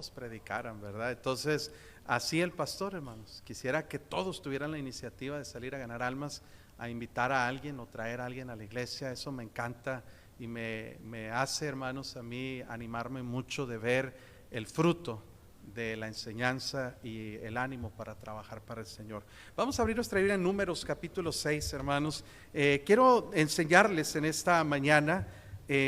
todos predicaran, ¿verdad? Entonces, así el pastor, hermanos, quisiera que todos tuvieran la iniciativa de salir a ganar almas, a invitar a alguien o traer a alguien a la iglesia. Eso me encanta y me hace, hermanos, a mí animarme mucho de ver el fruto de la enseñanza y el ánimo para trabajar para el Señor. Vamos a abrir nuestra Biblia en Números capítulo 6, hermanos. Quiero enseñarles en esta mañana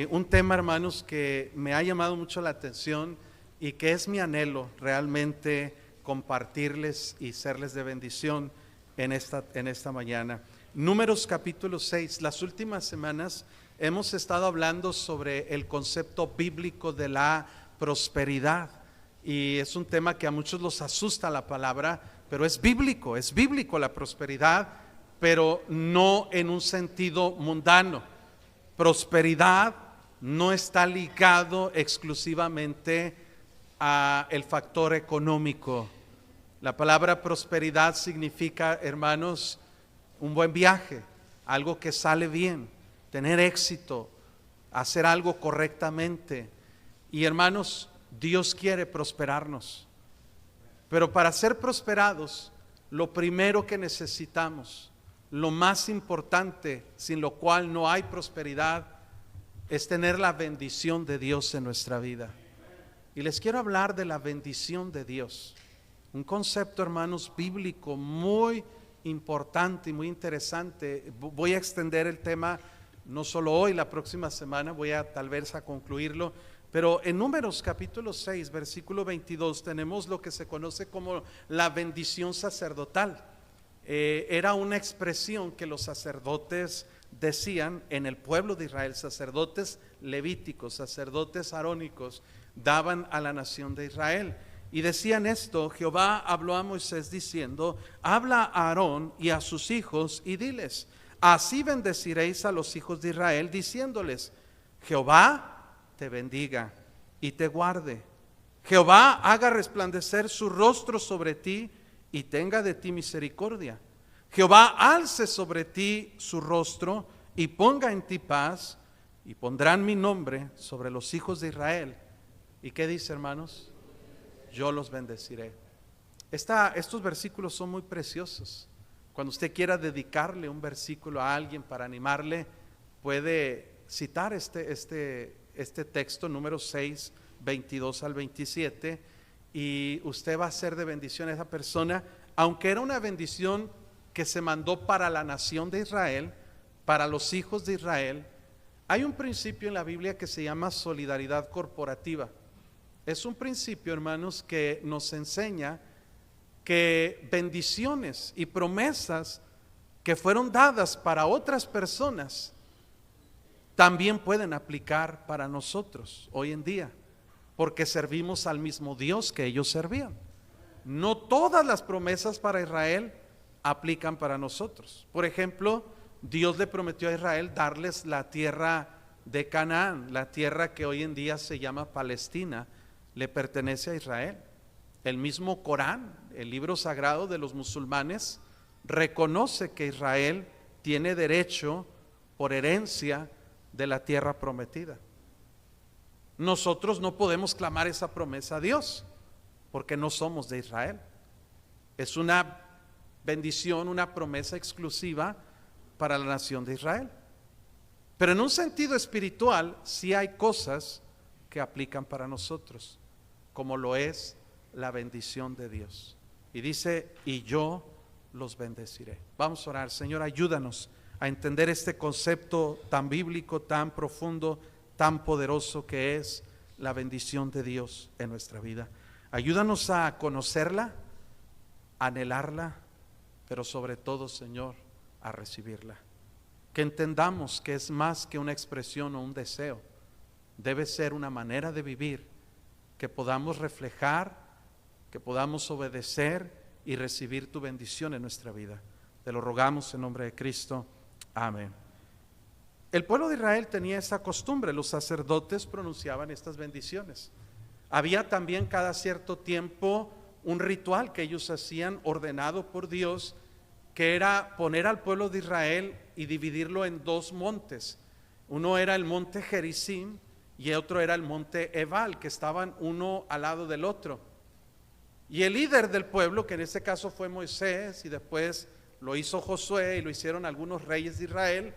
un tema, hermanos, que me ha llamado mucho la atención y que es mi anhelo realmente compartirles y serles de bendición en esta mañana. Números capítulo 6. Las últimas semanas hemos estado hablando sobre el concepto bíblico de la prosperidad. Y es un tema que a muchos los asusta la palabra, pero es bíblico la prosperidad, pero no en un sentido mundano. Prosperidad no está ligado exclusivamente a el factor económico. La palabra prosperidad significa, hermanos, un buen viaje, algo que sale bien, tener éxito, hacer algo correctamente. Y hermanos, Dios quiere prosperarnos, pero para ser prosperados, lo primero que necesitamos, lo más importante, sin lo cual no hay prosperidad, es tener la bendición de Dios en nuestra vida. Y les quiero hablar de la bendición de Dios, un concepto, hermanos, bíblico muy importante y muy interesante. Voy a extender el tema no solo hoy, la próxima semana voy a tal vez a concluirlo. Pero en Números capítulo 6, versículo 22, tenemos lo que se conoce como la bendición sacerdotal. Era una expresión que los sacerdotes decían en el pueblo de Israel, sacerdotes levíticos, sacerdotes arónicos, daban a la nación de Israel. Y decían esto: Jehová habló a Moisés diciendo, habla a Aarón y a sus hijos y diles, así bendeciréis a los hijos de Israel, diciéndoles, Jehová te bendiga y te guarde. Jehová haga resplandecer su rostro sobre ti y tenga de ti misericordia. Jehová alce sobre ti su rostro y ponga en ti paz, y pondrán mi nombre sobre los hijos de Israel. ¿Y qué dice, hermanos? Yo los bendeciré. Estos versículos son muy preciosos. Cuando usted quiera dedicarle un versículo a alguien para animarle, puede citar este texto, Números 6, 22 al 27, y usted va a ser de bendición a esa persona, aunque era una bendición que se mandó para la nación de Israel, para los hijos de Israel. Hay un principio en la Biblia que se llama solidaridad corporativa. Es un principio, hermanos, que nos enseña que bendiciones y promesas que fueron dadas para otras personas también pueden aplicar para nosotros hoy en día, porque servimos al mismo Dios que ellos servían. No todas las promesas para Israel aplican para nosotros. Por ejemplo, Dios le prometió a Israel darles la tierra de Canaán, la tierra que hoy en día se llama Palestina, le pertenece a Israel. El mismo Corán, el libro sagrado de los musulmanes, reconoce que Israel tiene derecho por herencia de la tierra prometida. Nosotros no podemos clamar esa promesa a Dios porque no somos de Israel. Es una bendición, una promesa exclusiva para la nación de Israel. Pero en un sentido espiritual sí hay cosas que aplican para nosotros, como lo es la bendición de Dios. Y dice, y yo los bendeciré. Vamos a orar. Señor, ayúdanos a entender este concepto tan bíblico, tan profundo, tan poderoso que es la bendición de Dios en nuestra vida. Ayúdanos a conocerla, a anhelarla, pero sobre todo, Señor, a recibirla. Que entendamos que es más que una expresión o un deseo. Debe ser una manera de vivir que podamos reflejar, que podamos obedecer y recibir tu bendición en nuestra vida. Te lo rogamos en nombre de Cristo. Amén. El pueblo de Israel tenía esa costumbre, los sacerdotes pronunciaban estas bendiciones. Había también cada cierto tiempo un ritual que ellos hacían ordenado por Dios, que era poner al pueblo de Israel y dividirlo en dos montes. Uno era el monte Gerizim y otro era el monte Ebal, que estaban uno al lado del otro. Y el líder del pueblo, que en este caso fue Moisés y después lo hizo Josué y lo hicieron algunos reyes de Israel,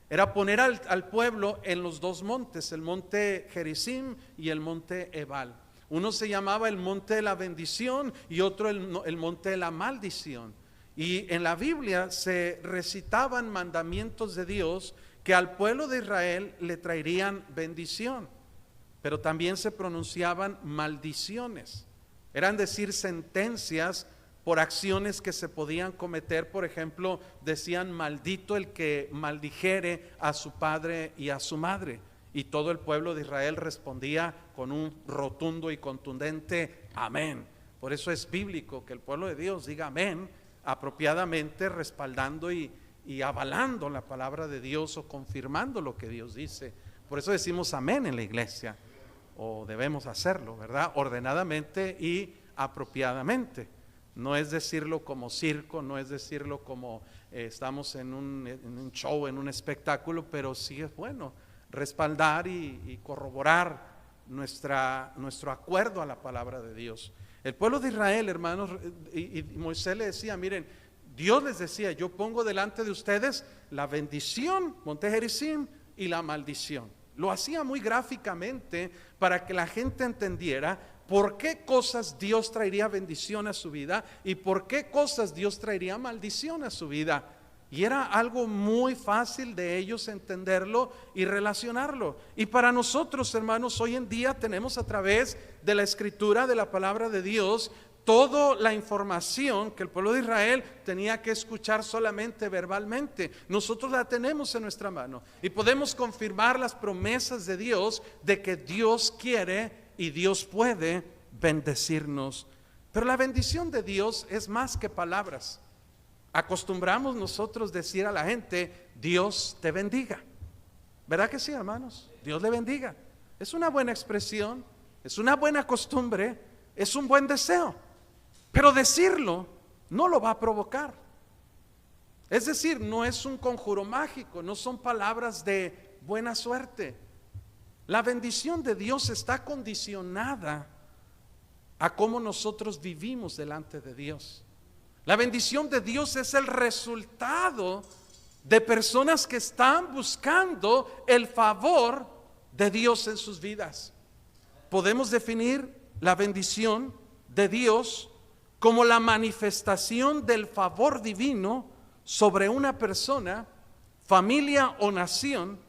era poner al pueblo en los dos montes, el monte Gerizim y el monte Ebal. Uno se llamaba el monte de la bendición y otro el monte de la maldición. Y en la Biblia se recitaban mandamientos de Dios que al pueblo de Israel le traerían bendición, pero también se pronunciaban maldiciones. Eran decir sentencias por acciones que se podían cometer. Por ejemplo, decían: maldito el que maldijere a su padre y a su madre. Y todo el pueblo de Israel respondía con un rotundo y contundente amén. Por eso es bíblico que el pueblo de Dios diga amén apropiadamente, respaldando y avalando la palabra de Dios o confirmando lo que Dios dice. Por eso decimos amén en la iglesia, o debemos hacerlo, ¿verdad? Ordenadamente y apropiadamente. No es decirlo como circo, no es decirlo como estamos en un show, en un espectáculo, pero sí es bueno respaldar y corroborar nuestro acuerdo a la palabra de Dios. El pueblo de Israel, hermanos, y Moisés le decía: miren, Dios les decía: yo pongo delante de ustedes la bendición, monte Gerizim, y la maldición. Lo hacía muy gráficamente para que la gente entendiera por qué cosas Dios traería bendición a su vida y por qué cosas Dios traería maldición a su vida. Y era algo muy fácil de ellos entenderlo y relacionarlo. Y para nosotros, hermanos, hoy en día tenemos a través de la escritura, de la palabra de Dios, toda la información que el pueblo de Israel tenía que escuchar solamente verbalmente. Nosotros la tenemos en nuestra mano y podemos confirmar las promesas de Dios de que Dios quiere y Dios puede bendecirnos. Pero la bendición de Dios es más que palabras. Acostumbramos nosotros decir a la gente: Dios te bendiga. ¿Verdad que sí, hermanos? Dios le bendiga. Es una buena expresión, es una buena costumbre, es un buen deseo. Pero decirlo no lo va a provocar. Es decir, no es un conjuro mágico, no son palabras de buena suerte. La bendición de Dios está condicionada a cómo nosotros vivimos delante de Dios. La bendición de Dios es el resultado de personas que están buscando el favor de Dios en sus vidas. Podemos definir la bendición de Dios como la manifestación del favor divino sobre una persona, familia o nación,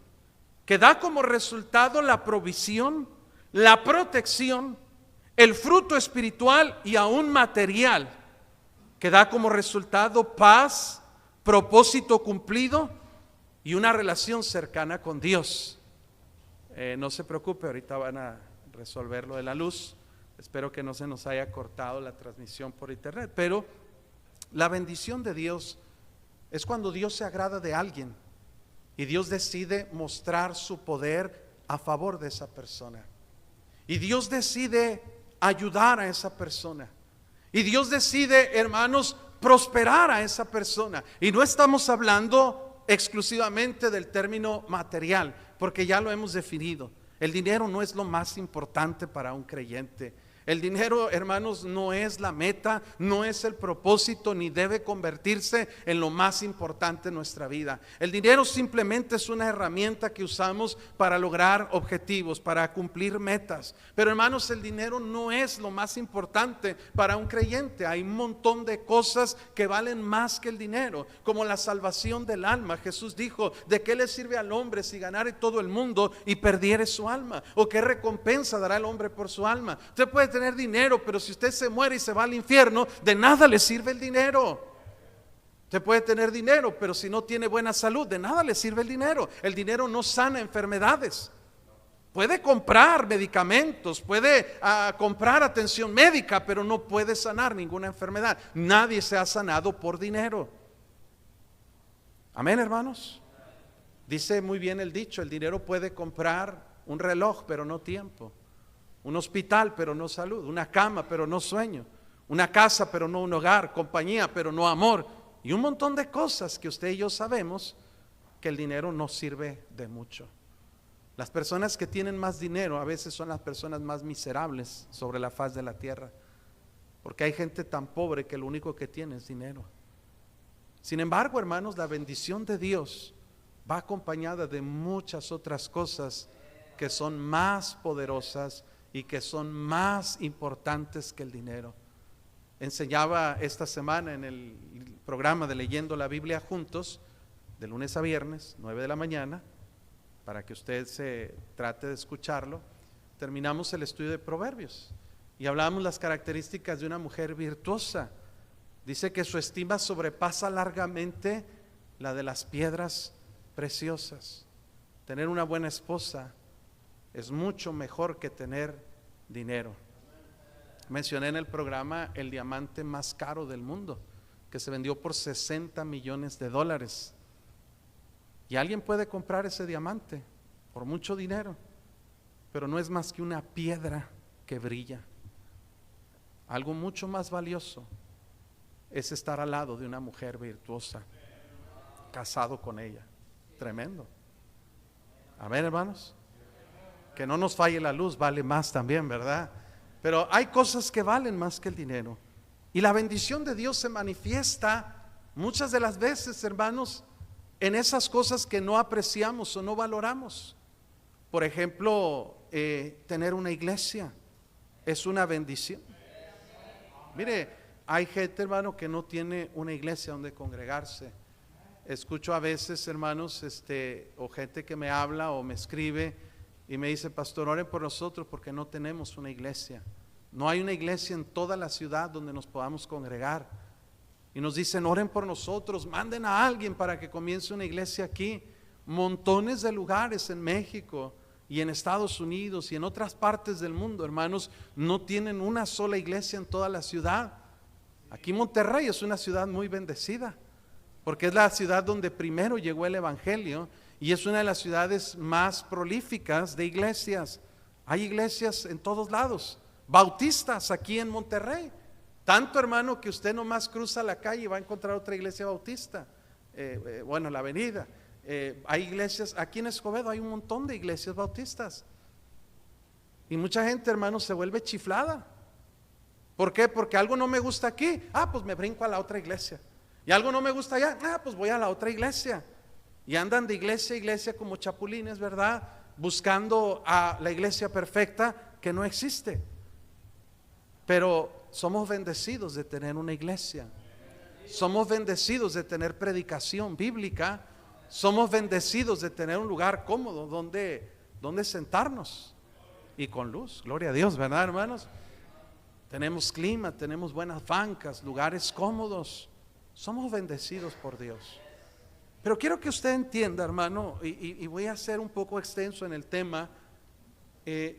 que da como resultado la provisión, la protección, el fruto espiritual y aún material, que da como resultado paz, propósito cumplido y una relación cercana con Dios. No se preocupe, ahorita van a resolver lo de la luz. Espero que no se nos haya cortado la transmisión por internet. Pero la bendición de Dios es cuando Dios se agrada de alguien y Dios decide mostrar su poder a favor de esa persona. Y Dios decide ayudar a esa persona. Y Dios decide, hermanos, prosperar a esa persona. Y no estamos hablando exclusivamente del término material, porque ya lo hemos definido. El dinero no es lo más importante para un creyente. El dinero, hermanos, no es la meta, no es el propósito, ni debe convertirse en lo más importante en nuestra vida. El dinero simplemente es una herramienta que usamos para lograr objetivos, para cumplir metas. Pero, hermanos, el dinero no es lo más importante para un creyente. Hay un montón de cosas que valen más que el dinero, como la salvación del alma. Jesús dijo: ¿de qué le sirve al hombre si ganare todo el mundo y perdiere su alma? ¿O qué recompensa dará el hombre por su alma? Usted puede tener dinero, pero si usted se muere y se va al infierno, de nada le sirve el dinero. Usted puede tener dinero, pero si no tiene buena salud, de nada le sirve el dinero. El dinero no sana enfermedades. Puede comprar medicamentos, puede comprar atención médica, pero no puede sanar ninguna enfermedad. Nadie se ha sanado por dinero. Amén, hermanos. Dice muy bien el dicho: el dinero puede comprar un reloj, pero no tiempo. Un hospital, pero no salud. Una cama, pero no sueño. Una casa, pero no un hogar. Compañía, pero no amor. Y un montón de cosas que usted y yo sabemos que el dinero no sirve de mucho. Las personas que tienen más dinero a veces son las personas más miserables sobre la faz de la tierra, porque hay gente tan pobre que lo único que tiene es dinero. Sin embargo, hermanos, la bendición de Dios va acompañada de muchas otras cosas que son más poderosas y que son más importantes que el dinero. Enseñaba esta semana en el programa de Leyendo la Biblia Juntos, de lunes a viernes, 9 de la mañana, para que usted se trate de escucharlo. Terminamos el estudio de Proverbios y hablamos las características de una mujer virtuosa. Dice que su estima sobrepasa largamente la de las piedras preciosas. Tener una buena esposa es mucho mejor que tener dinero. Mencioné en el programa el diamante más caro del mundo, que se vendió por $60 millones. Y alguien puede comprar ese diamante por mucho dinero, pero no es más que una piedra que brilla. Algo mucho más valioso es estar al lado de una mujer virtuosa, casado con ella. Tremendo. Amén, hermanos. Que no nos falle la luz, vale más también, ¿verdad? Pero hay cosas que valen más que el dinero. Y la bendición de Dios se manifiesta muchas de las veces, hermanos, en esas cosas que no apreciamos o no valoramos. Por ejemplo, tener una iglesia es una bendición. Mire, hay gente, hermano, que no tiene una iglesia donde congregarse. Escucho a veces, hermanos, o gente que me habla o me escribe y me dice: pastor, oren por nosotros porque no tenemos una iglesia. No hay una iglesia en toda la ciudad donde nos podamos congregar. Y nos dicen: oren por nosotros, manden a alguien para que comience una iglesia aquí. Montones de lugares en México y en Estados Unidos y en otras partes del mundo, hermanos, no tienen una sola iglesia en toda la ciudad. Aquí Monterrey es una ciudad muy bendecida, porque es la ciudad donde primero llegó el evangelio y es una de las ciudades más prolíficas de iglesias. Hay iglesias en todos lados, bautistas aquí en Monterrey. Tanto, hermano, que usted nomás cruza la calle y va a encontrar otra iglesia bautista. Bueno, la avenida. Hay iglesias, aquí en Escobedo hay un montón de iglesias bautistas. Y mucha gente, hermano, se vuelve chiflada. ¿Por qué? Porque algo no me gusta aquí. Pues me brinco a la otra iglesia. Y algo no me gusta allá. Pues voy a la otra iglesia. Y andan de iglesia a iglesia como chapulines, ¿verdad? Buscando a la iglesia perfecta que no existe. Pero somos bendecidos de tener una iglesia. Somos bendecidos de tener predicación bíblica. Somos bendecidos de tener un lugar cómodo donde sentarnos y con luz. Gloria a Dios, ¿verdad, hermanos? Tenemos clima, tenemos buenas bancas, lugares cómodos. Somos bendecidos por Dios. Pero quiero que usted entienda, hermano, y voy a ser un poco extenso en el tema,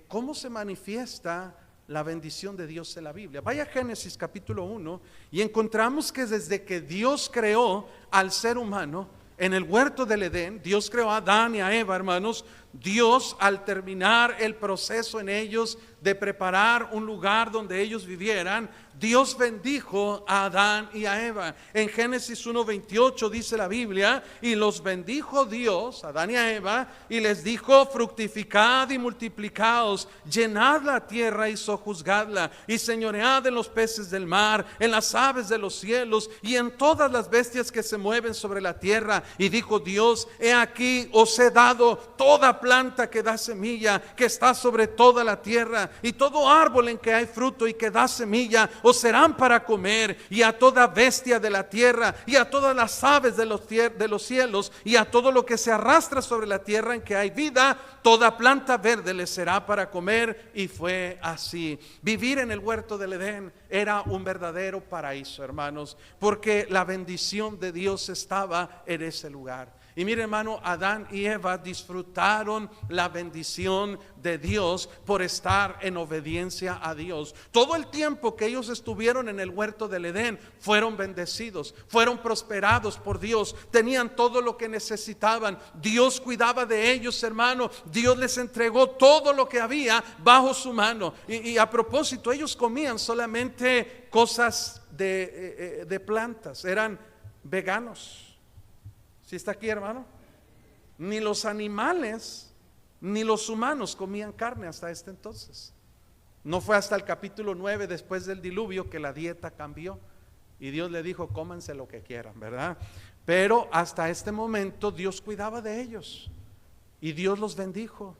cómo se manifiesta la bendición de Dios en la Biblia. Vaya a Génesis capítulo 1 y encontramos que desde que Dios creó al ser humano en el huerto del Edén, Dios creó a Adán y a Eva, hermanos. Dios, al terminar el proceso en ellos de preparar un lugar donde ellos vivieran, Dios bendijo a Adán y a Eva. En Génesis 1:28 dice la Biblia: y los bendijo Dios, Adán y a Eva, y les dijo: fructificad y multiplicaos, llenad la tierra y sojuzgadla, y señoread en los peces del mar, en las aves de los cielos, y en todas las bestias que se mueven sobre la tierra. Y dijo Dios: he aquí os he dado toda planta que da semilla, que está sobre toda la tierra, y todo árbol en que hay fruto y que da semilla os serán para comer, y a toda bestia de la tierra, y a todas las aves de los cielos, y a todo lo que se arrastra sobre la tierra en que hay vida, toda planta verde les será para comer. Y fue así. Vivir en el huerto del Edén era un verdadero paraíso, hermanos, porque la bendición de Dios estaba en ese lugar. Y mire, hermano, Adán y Eva disfrutaron la bendición de Dios por estar en obediencia a Dios. Todo el tiempo que ellos estuvieron en el huerto del Edén, fueron bendecidos, fueron prosperados por Dios, tenían todo lo que necesitaban. Dios cuidaba de ellos, hermano. Dios les entregó todo lo que había bajo su mano. Y a propósito, ellos comían solamente cosas de plantas, eran veganos. ¿Sí está aquí, hermano? Ni los animales Ni los humanos comían carne hasta este entonces. No fue hasta el capítulo 9 después del diluvio que la dieta cambió y Dios le dijo: cómanse lo que quieran, ¿verdad? Pero hasta este momento Dios cuidaba de ellos y Dios los bendijo.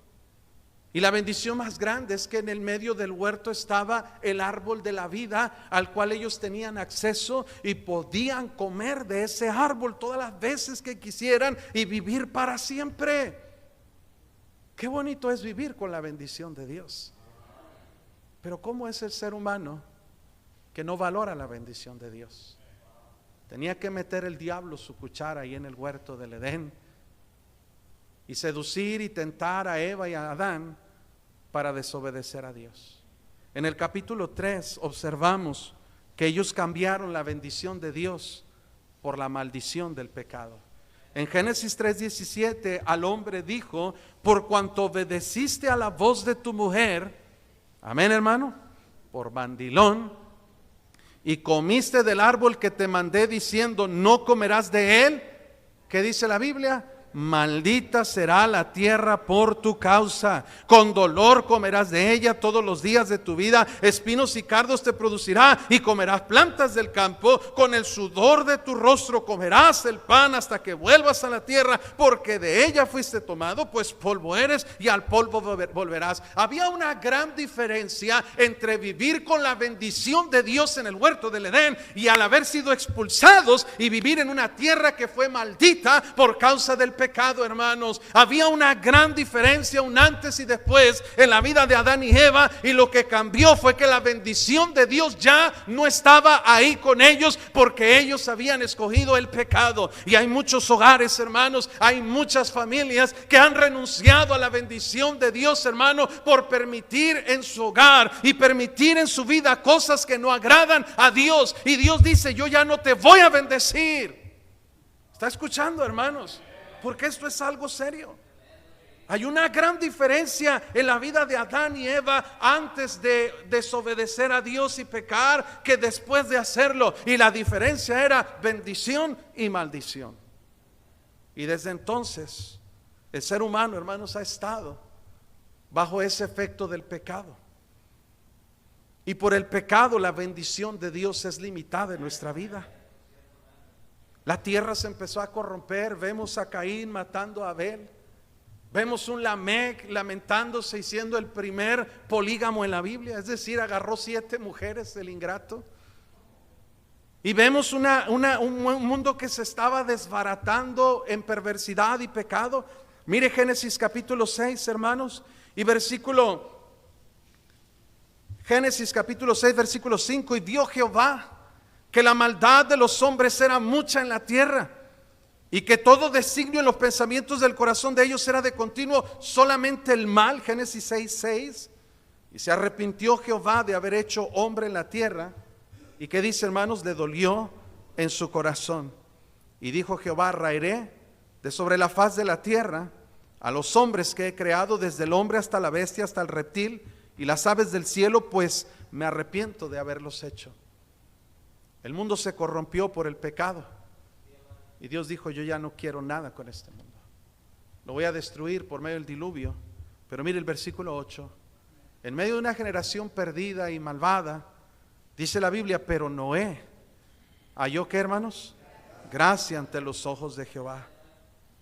Y la bendición más grande es que en el medio del huerto estaba el árbol de la vida, al cual ellos tenían acceso y podían comer de ese árbol todas las veces que quisieran y vivir para siempre. Qué bonito es vivir con la bendición de Dios. Pero ¿cómo es el ser humano que no valora la bendición de Dios? Tenía que meter el diablo su cuchara ahí en el huerto del Edén y seducir y tentar a Eva y a Adán para desobedecer a Dios. En el capítulo 3 observamos que ellos cambiaron la bendición de Dios por la maldición del pecado. En Génesis 3:17 al hombre dijo: por cuanto obedeciste a la voz de tu mujer, amén, hermano, por mandilón, y comiste del árbol que te mandé diciendo: no comerás de él. ¿Qué dice la Biblia? Maldita será la tierra por tu causa, con dolor comerás de ella todos los días de tu vida, espinos y cardos te producirá, y comerás plantas del campo, con el sudor de tu rostro comerás el pan hasta que vuelvas a la tierra, porque de ella fuiste tomado, pues polvo eres y al polvo volverás. Había una gran diferencia entre vivir con la bendición de Dios en el huerto del Edén y al haber sido expulsados y vivir en una tierra que fue maldita por causa del pecado, hermanos. Había una gran diferencia, un antes y después en la vida de Adán y Eva, y lo que cambió fue que la bendición de Dios ya no estaba ahí con ellos, porque ellos habían escogido el pecado. Y hay muchos hogares, hermanos, hay muchas familias que han renunciado a la bendición de Dios, hermano, por permitir en su hogar y permitir en su vida cosas que no agradan a Dios. Y Dios dice: yo ya no te voy a bendecir. ¿Está escuchando, hermanos? Porque esto es algo serio. Hay una gran diferencia en la vida de Adán y Eva antes de desobedecer a Dios y pecar que después de hacerlo. Y la diferencia era bendición y maldición. Y desde entonces el ser humano, hermanos, ha estado bajo ese efecto del pecado. Y por el pecado la bendición de Dios es limitada en nuestra vida. La tierra se empezó a corromper. Vemos a Caín matando a Abel. Vemos un Lamec lamentándose y siendo el primer polígamo en la Biblia. Es decir, agarró 7 mujeres, el ingrato. Y vemos un mundo que se estaba desbaratando en perversidad y pecado. Mire Génesis capítulo 6, hermanos, y Génesis capítulo 6, versículo 5. Y vio Jehová que la maldad de los hombres era mucha en la tierra, y que todo designio en los pensamientos del corazón de ellos era de continuo solamente el mal. Génesis 6:6. Y se arrepintió Jehová de haber hecho hombre en la tierra. Y que dice, hermanos, le dolió en su corazón. Y dijo Jehová: raeré de sobre la faz de la tierra a los hombres que he creado, desde el hombre hasta la bestia, hasta el reptil y las aves del cielo, pues me arrepiento de haberlos hecho. El mundo se corrompió por el pecado, y Dios dijo: yo ya no quiero nada con este mundo, lo voy a destruir por medio del diluvio. Pero mire el versículo 8. En medio de una generación perdida y malvada, dice la Biblia: pero Noé halló, ¿qué, hermanos? Gracia ante los ojos de Jehová.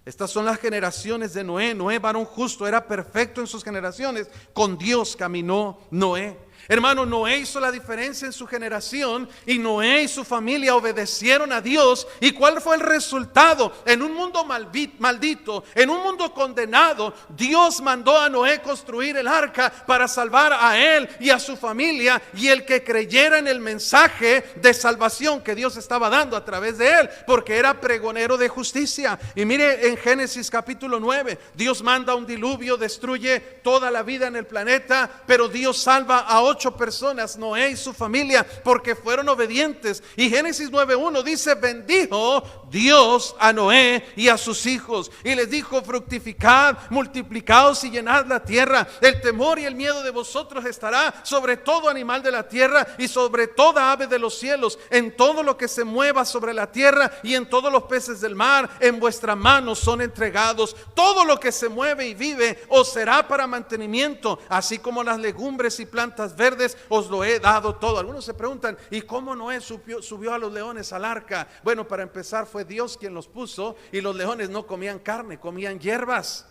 Estas son las generaciones de Noé. Noé, varón justo, era perfecto en sus generaciones. Con Dios caminó Noé. Hermano, Noé hizo la diferencia en su generación, y Noé y su familia obedecieron a Dios. ¿Y cuál fue el resultado? En un mundo maldito, en un mundo condenado, Dios mandó a Noé construir el arca para salvar a él y a su familia, y el que creyera en el mensaje de salvación que Dios estaba dando a través de él, porque era pregonero de justicia. Y mire en Génesis capítulo 9, Dios manda un diluvio, destruye toda la vida en el planeta, pero Dios salva a 8 personas, Noé y su familia, porque fueron obedientes. Y Génesis 9:1 dice: bendijo Dios a Noé y a sus hijos, y les dijo: fructificad, multiplicaos y llenad la tierra. El temor y el miedo de vosotros estará sobre todo animal de la tierra y sobre toda ave de los cielos, en todo lo que se mueva sobre la tierra y en todos los peces del mar. En vuestra mano son entregados. Todo lo que se mueve y vive os será para mantenimiento, así como las legumbres y plantas verdes os lo he dado todo. Algunos se preguntan: ¿y cómo Noé subió a los leones al arca? Bueno, para empezar, fue Dios quien los puso, y los leones no comían carne, comían hierbas.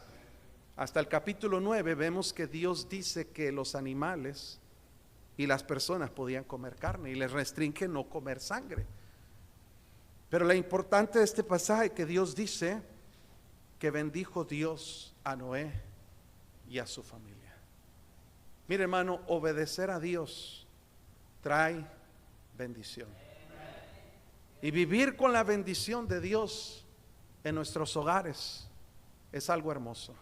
Hasta el capítulo 9 vemos que Dios dice que los animales y las personas podían comer carne, y les restringe no comer sangre. Pero lo importante de este pasaje es que Dios dice que bendijo Dios a Noé y a su familia. Mire, hermano, obedecer a Dios trae bendición. Y vivir con la bendición de Dios en nuestros hogares es algo hermoso.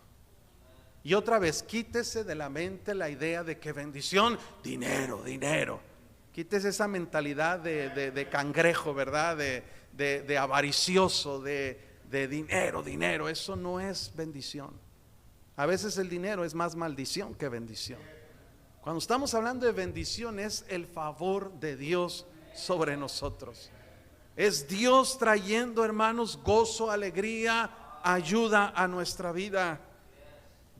Y otra vez, quítese de la mente la idea de que bendición, dinero, dinero. Quítese esa mentalidad de cangrejo, ¿verdad? De avaricioso, de dinero, dinero. Eso no es bendición. A veces el dinero es más maldición que bendición. Cuando estamos hablando de bendición, es el favor de Dios sobre nosotros. Es Dios trayendo, hermanos, gozo, alegría, ayuda a nuestra vida.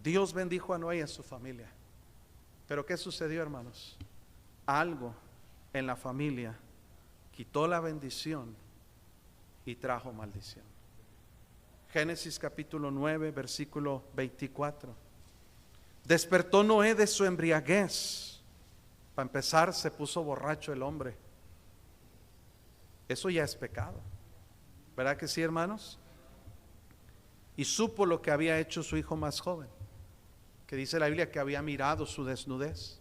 Dios bendijo a Noé y a su familia. Pero ¿qué sucedió, hermanos? Algo en la familia quitó la bendición y trajo maldición. Génesis capítulo 9, versículo 24. Despertó Noé de su embriaguez. Para empezar, se puso borracho el hombre. Eso ya es pecado, ¿verdad que sí, hermanos? Y supo lo que había hecho su hijo más joven, que dice la Biblia que había mirado su desnudez.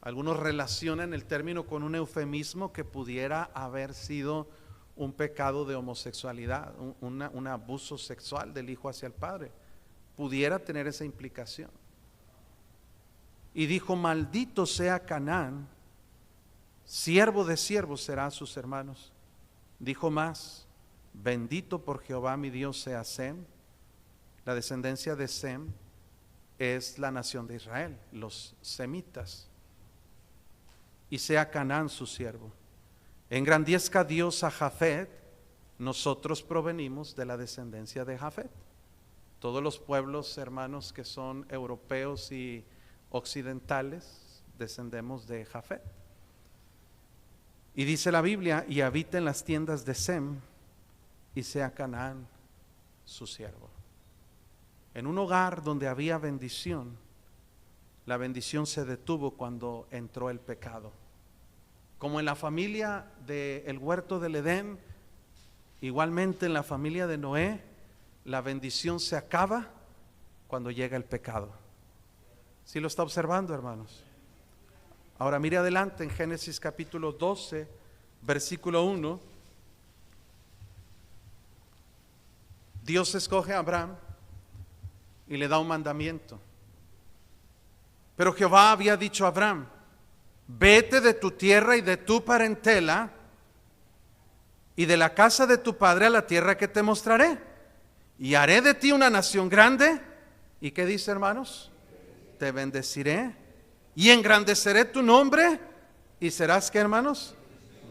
Algunos relacionan el término con un eufemismo que pudiera haber sido un pecado de homosexualidad, un abuso sexual del hijo hacia el padre. Pudiera tener esa implicación. Y dijo: maldito sea Canaán, siervo de siervos será a sus hermanos. Dijo más: bendito por Jehová mi Dios sea Sem. La descendencia de Sem es la nación de Israel, los semitas. Y sea Canaán su siervo. Engrandezca Dios a Jafet. Nosotros provenimos de la descendencia de Jafet. Todos los pueblos, hermanos, que son europeos y occidentales, descendemos de Jafet. Y dice la Biblia: y habita en las tiendas de Sem, y sea Canaán su siervo. En un hogar donde había bendición, la bendición se detuvo cuando entró el pecado. Como en la familia del huerto del Edén, igualmente en la familia de Noé, la bendición se acaba cuando llega el pecado. ¿Sí lo está observando, hermanos? Ahora mire adelante en Génesis capítulo 12, versículo 1. Dios escoge a Abraham y le da un mandamiento. Pero Jehová había dicho a Abraham: vete de tu tierra y de tu parentela y de la casa de tu padre a la tierra que te mostraré, y haré de ti una nación grande. ¿Y qué dice, hermanos? Te bendeciré y engrandeceré tu nombre, y serás, ¿qué, hermanos?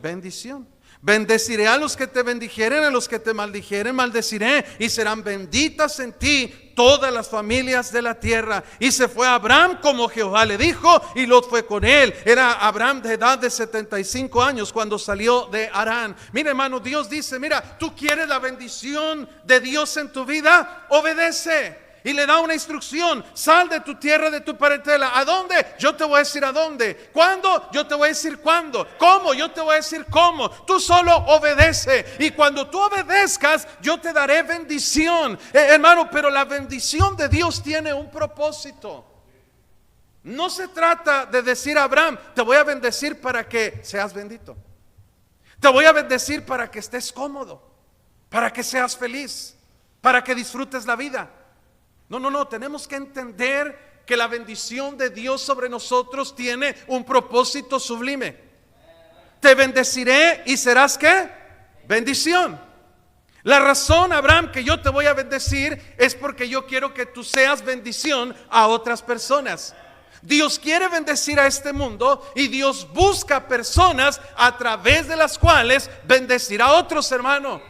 Bendición. Bendeciré a los que te bendijeren, a los que te maldijeren maldeciré, y serán benditas en ti todas las familias de la tierra. Y se fue Abraham como Jehová le dijo, y Lot fue con él. Era Abraham de edad de 75 años cuando salió de Harán. Mira, hermano, Dios dice: mira, tú quieres la bendición de Dios en tu vida, obedece. Y le da una instrucción: sal de tu tierra, de tu parentela. ¿A dónde? Yo te voy a decir a dónde. ¿Cuándo? Yo te voy a decir cuándo. ¿Cómo? Yo te voy a decir cómo. Tú solo obedece, y cuando tú obedezcas, yo te daré bendición. Hermano, pero la bendición de Dios tiene un propósito. No se trata de decir a Abraham: te voy a bendecir para que seas bendito. Te voy a bendecir para que estés cómodo, para que seas feliz, para que disfrutes la vida. No, tenemos que entender que la bendición de Dios sobre nosotros tiene un propósito sublime. Te bendeciré y serás ¿qué? Bendición. La razón, Abraham, que yo te voy a bendecir es porque yo quiero que tú seas bendición a otras personas. Dios quiere bendecir a este mundo y Dios busca personas a través de las cuales bendecir a otros, hermano.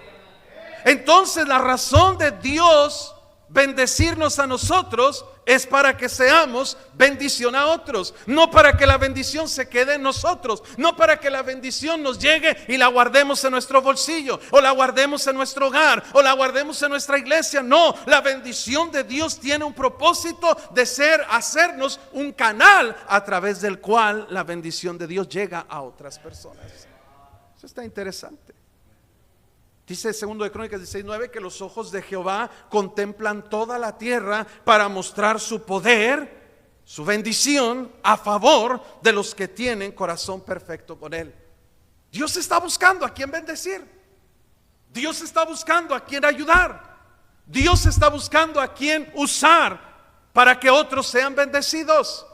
Entonces la razón de Dios bendecirnos a nosotros es para que seamos bendición a otros, no para que la bendición se quede en nosotros, no para que la bendición nos llegue y la guardemos en nuestro bolsillo, o la guardemos en nuestro hogar, o la guardemos en nuestra iglesia. No, la bendición de Dios tiene un propósito de hacernos un canal a través del cual la bendición de Dios llega a otras personas. Eso está interesante. Dice 2 de Crónicas 16:9 que los ojos de Jehová contemplan toda la tierra para mostrar su poder, su bendición a favor de los que tienen corazón perfecto con Él. Dios está buscando a quien bendecir. Dios está buscando a quien ayudar. Dios está buscando a quien usar para que otros sean bendecidos.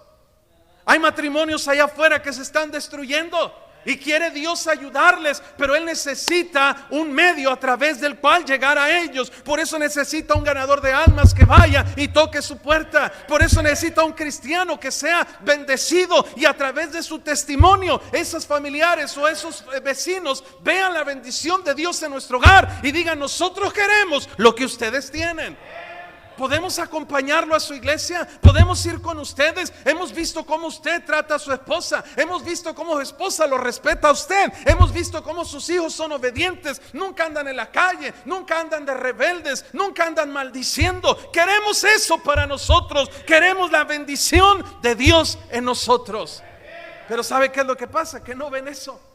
Hay matrimonios allá afuera que se están destruyendo y quiere Dios ayudarles, pero Él necesita un medio a través del cual llegar a ellos. Por eso necesita un ganador de almas que vaya y toque su puerta. Por eso necesita un cristiano que sea bendecido y a través de su testimonio esos familiares o esos vecinos vean la bendición de Dios en nuestro hogar y digan: nosotros queremos lo que ustedes tienen. Podemos acompañarlo a su iglesia, podemos ir con ustedes. Hemos visto cómo usted trata a su esposa, hemos visto cómo su esposa lo respeta a usted, hemos visto cómo sus hijos son obedientes, nunca andan en la calle, nunca andan de rebeldes, nunca andan maldiciendo. Queremos eso para nosotros, queremos la bendición de Dios en nosotros. Pero ¿sabe qué es lo que pasa? Que no ven eso.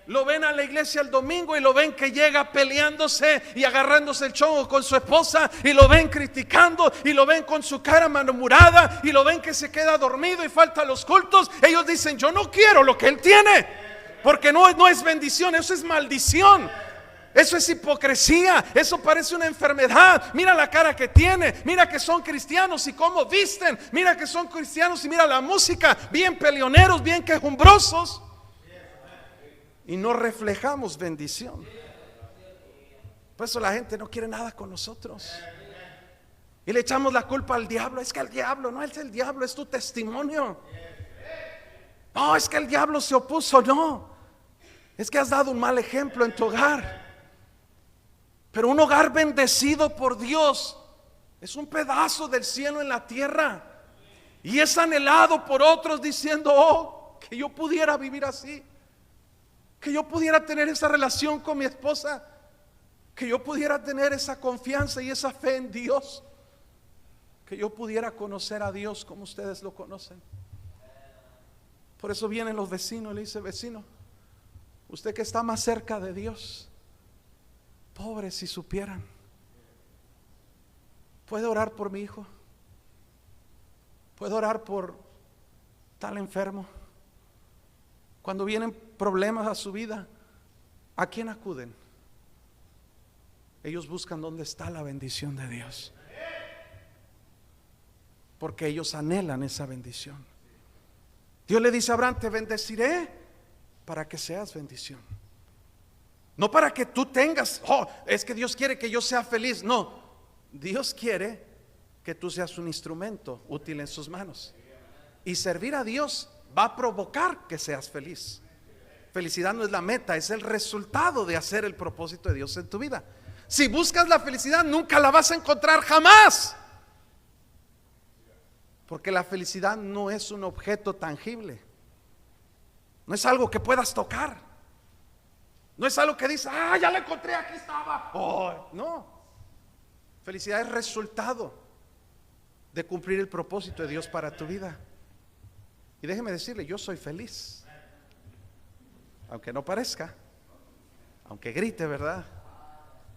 Lo ven a la iglesia el domingo y lo ven que llega peleándose y agarrándose el chongo con su esposa, y lo ven criticando, y lo ven con su cara malhumorada, y lo ven que se queda dormido y falta a los cultos. Ellos dicen: yo no quiero lo que él tiene, porque no es bendición, eso es maldición. Eso es hipocresía, eso parece una enfermedad. Mira la cara que tiene, mira que son cristianos y cómo visten, mira que son cristianos y mira la música, bien peleoneros, bien quejumbrosos. Y no reflejamos bendición. Por eso la gente no quiere nada con nosotros. Y le echamos la culpa al diablo. Es que el diablo, no es el diablo, es tu testimonio. No, es que el diablo se opuso. No, es que has dado un mal ejemplo en tu hogar. Pero un hogar bendecido por Dios es un pedazo del cielo en la tierra. Y es anhelado por otros diciendo: oh, que yo pudiera vivir así, que yo pudiera tener esa relación con mi esposa, que yo pudiera tener esa confianza y esa fe en Dios, que yo pudiera conocer a Dios como ustedes lo conocen. Por eso vienen los vecinos y le dice: vecino, usted que está más cerca de Dios, pobre si supieran, ¿puede orar por mi hijo? ¿Puede orar por tal enfermo? Cuando vienen problemas a su vida, ¿a quién acuden? Ellos buscan dónde está la bendición de Dios, porque ellos anhelan esa bendición. Dios le dice a Abraham: te bendeciré para que seas bendición, no para que tú tengas, oh, es que Dios quiere que yo sea feliz. No, Dios quiere que tú seas un instrumento útil en sus manos. Y servir a Dios va a provocar que seas feliz. Felicidad no es la meta, es el resultado de hacer el propósito de Dios en tu vida. Si buscas la felicidad, nunca la vas a encontrar, jamás. Porque la felicidad no es un objeto tangible, no es algo que puedas tocar, no es algo que dices: ah, ya la encontré, aquí estaba. Oh, no, felicidad es resultado de cumplir el propósito de Dios para tu vida. Y déjeme decirle, yo soy feliz, aunque no parezca, aunque grite, ¿verdad?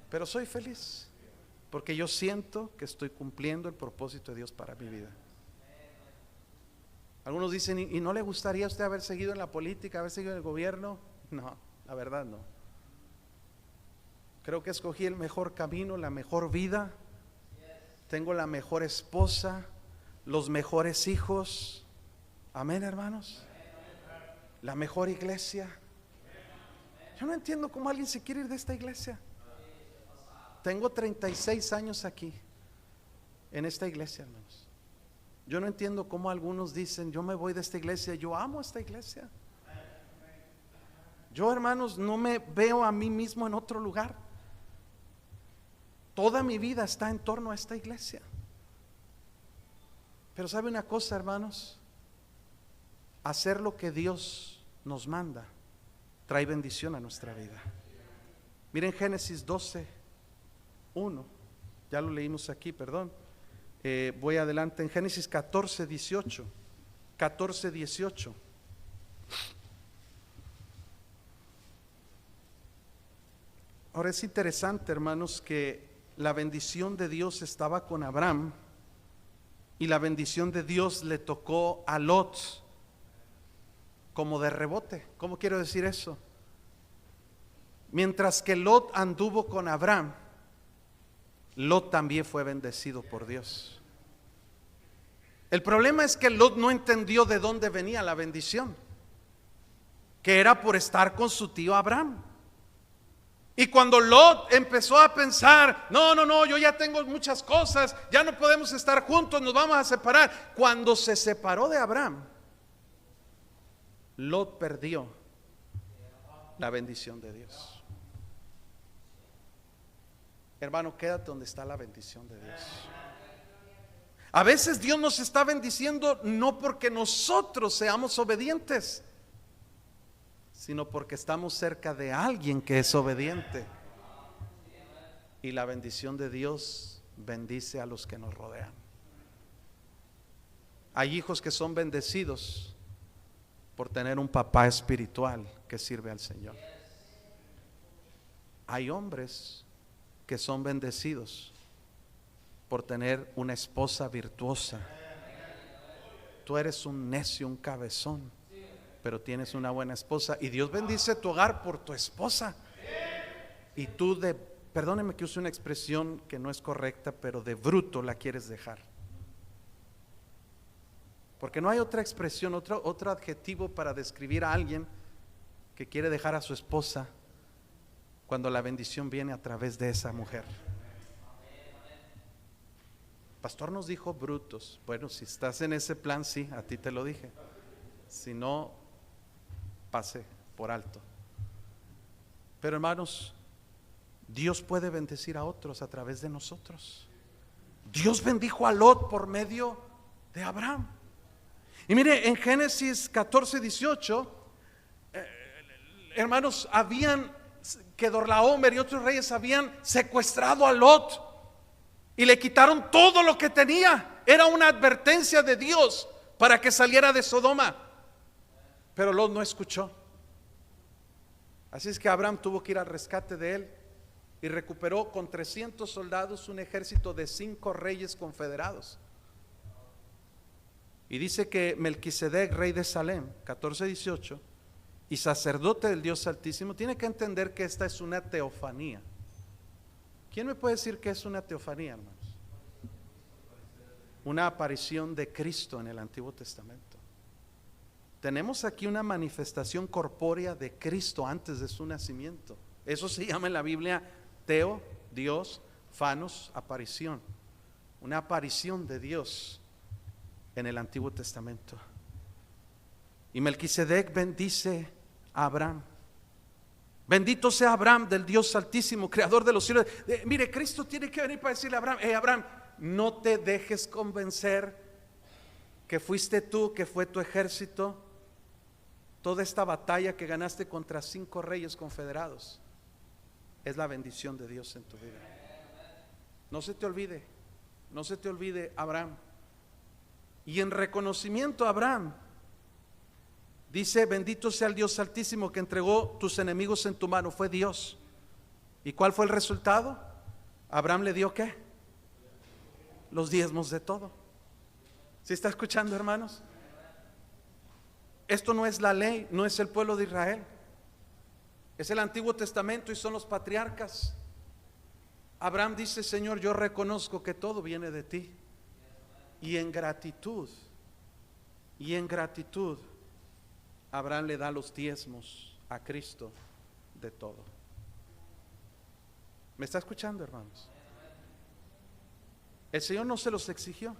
Pero soy feliz porque yo siento que estoy cumpliendo el propósito de Dios para mi vida. Algunos dicen: ¿y no le gustaría a usted haber seguido en la política, haber seguido en el gobierno? No, la verdad no. Creo que escogí el mejor camino, la mejor vida. Tengo la mejor esposa, los mejores hijos. Amén, hermanos. La mejor iglesia. Yo no entiendo cómo alguien se quiere ir de esta iglesia. Tengo 36 años aquí, en esta iglesia, hermanos. Yo no entiendo cómo algunos dicen, yo me voy de esta iglesia. Yo amo esta iglesia. Yo, hermanos, no me veo a mí mismo en otro lugar. Toda mi vida está en torno a esta iglesia. Pero ¿sabe una cosa, hermanos? Hacer lo que Dios nos manda trae bendición a nuestra vida. Miren Génesis 12:1. Ya lo leímos aquí, perdón. Voy adelante en Génesis 14:18. Ahora es interesante, hermanos, que la bendición de Dios estaba con Abraham y la bendición de Dios le tocó a Lot como de rebote. ¿Cómo quiero decir eso? Mientras que Lot anduvo con Abraham, Lot también fue bendecido por Dios. El problema es que Lot no entendió de dónde venía la bendición, que era por estar con su tío Abraham. Y cuando Lot empezó a pensar, no, yo ya tengo muchas cosas, ya no podemos estar juntos, nos vamos a separar. Cuando se separó de Abraham, Lot perdió la bendición de Dios. Hermano, quédate donde está la bendición de Dios. A veces Dios nos está bendiciendo no porque nosotros seamos obedientes, sino porque estamos cerca de alguien que es obediente. Y la bendición de Dios bendice a los que nos rodean. Hay hijos que son bendecidos por tener un papá espiritual que sirve al Señor. Hay hombres que son bendecidos por tener una esposa virtuosa. Tú eres un necio, un cabezón, pero tienes una buena esposa, y Dios bendice tu hogar por tu esposa. Y tú perdóneme que use una expresión que no es correcta, pero de bruto la quieres dejar. Porque no hay otra expresión, otro adjetivo para describir a alguien que quiere dejar a su esposa cuando la bendición viene a través de esa mujer. Pastor nos dijo brutos. Bueno, si estás en ese plan, sí, a ti te lo dije. Si no, pase por alto. Pero hermanos, Dios puede bendecir a otros a través de nosotros. Dios bendijo a Lot por medio de Abraham. Y mire, en Génesis 14:18, hermanos, Kedorlaomer y otros reyes habían secuestrado a Lot y le quitaron todo lo que tenía. Era una advertencia de Dios para que saliera de Sodoma. Pero Lot no escuchó. Así es que Abraham tuvo que ir al rescate de él y recuperó con 300 soldados un ejército de 5 reyes confederados. Y dice que Melquisedec, rey de Salem, 14:18, y sacerdote del Dios Altísimo, tiene que entender que esta es una teofanía. ¿Quién me puede decir qué es una teofanía, hermanos? Una aparición de Cristo en el Antiguo Testamento. Tenemos aquí una manifestación corpórea de Cristo antes de su nacimiento. Eso se llama en la Biblia teo, Dios, fanos, aparición. Una aparición de Dios en el Antiguo Testamento. Y Melquisedec bendice a Abraham. Bendito sea Abraham del Dios Altísimo, creador de los cielos. Mire, Cristo tiene que venir para decirle a Abraham: Abraham, no te dejes convencer que fuiste tú, que fue tu ejército, toda esta batalla que ganaste contra 5 reyes confederados. Es la bendición de Dios en tu vida. No se te olvide, no se te olvide, Abraham. Y en reconocimiento a Abraham dice: bendito sea el Dios Altísimo que entregó tus enemigos en tu mano. Fue Dios. ¿Y cuál fue el resultado? Abraham le dio ¿qué? Los diezmos de todo. ¿Sí está escuchando, hermanos? Esto no es la ley, no es el pueblo de Israel, es el Antiguo Testamento y son los patriarcas. Abraham dice: Señor, yo reconozco que todo viene de ti. Y en gratitud, Abraham le da los diezmos a Cristo de todo. ¿Me está escuchando, hermanos? El Señor no se los exigió,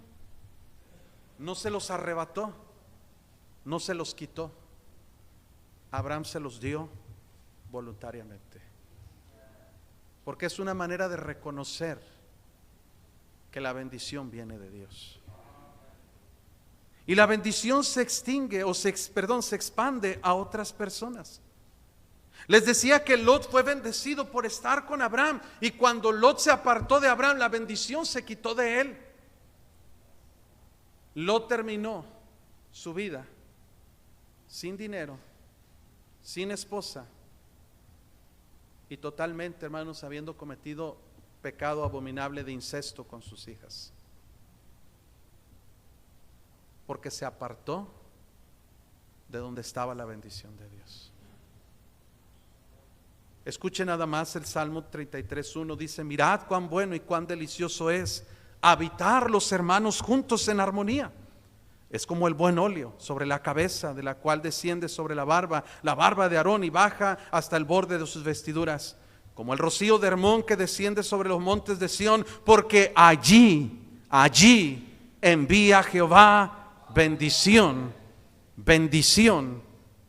no se los arrebató, no se los quitó. Abraham se los dio voluntariamente, porque es una manera de reconocer que la bendición viene de Dios. Y la bendición se extingue se expande a otras personas. Les decía que Lot fue bendecido por estar con Abraham, y cuando Lot se apartó de Abraham, la bendición se quitó de él. Lot terminó su vida sin dinero, sin esposa, y totalmente, hermanos, habiendo cometido pecado abominable de incesto con sus hijas, porque se apartó de donde estaba la bendición de Dios. Escuche nada más el Salmo 33:1, dice: mirad cuán bueno y cuán delicioso es habitar los hermanos juntos en armonía. Es como el buen óleo sobre la cabeza, de la cual desciende sobre la barba de Aarón, y baja hasta el borde de sus vestiduras, como el rocío de Hermón que desciende sobre los montes de Sión, porque allí envía Jehová bendición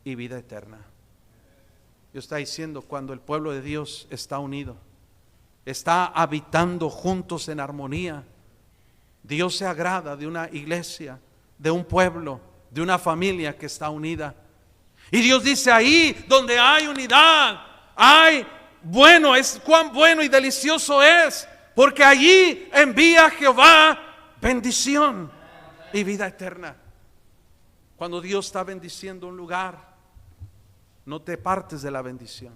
y vida eterna. Dios está diciendo, cuando el pueblo de Dios está unido, está habitando juntos en armonía, Dios se agrada de una iglesia, de un pueblo, de una familia que está unida. Y Dios dice: ahí donde hay unidad, cuán bueno y delicioso es, porque allí envía Jehová bendición y vida eterna. Cuando Dios está bendiciendo un lugar, no te partes de la bendición.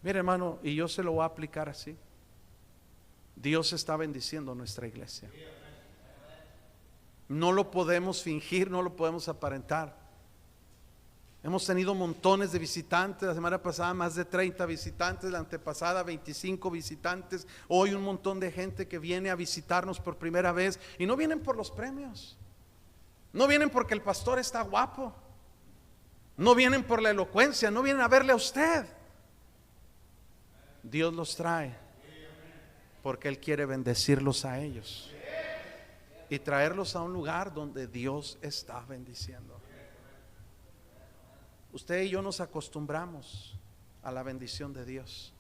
Mire, hermano, y yo se lo voy a aplicar así. Dios está bendiciendo nuestra iglesia. No lo podemos fingir, no lo podemos aparentar. Hemos tenido montones de visitantes. La semana pasada más de 30 visitantes, la antepasada 25 visitantes. Hoy un montón de gente que viene a visitarnos por primera vez, y no vienen por los premios, no vienen porque el pastor está guapo, no vienen por la elocuencia, no vienen a verle a usted. Dios los trae porque Él quiere bendecirlos a ellos y traerlos a un lugar donde Dios está bendiciendo. Usted y yo nos acostumbramos a la bendición de Dios.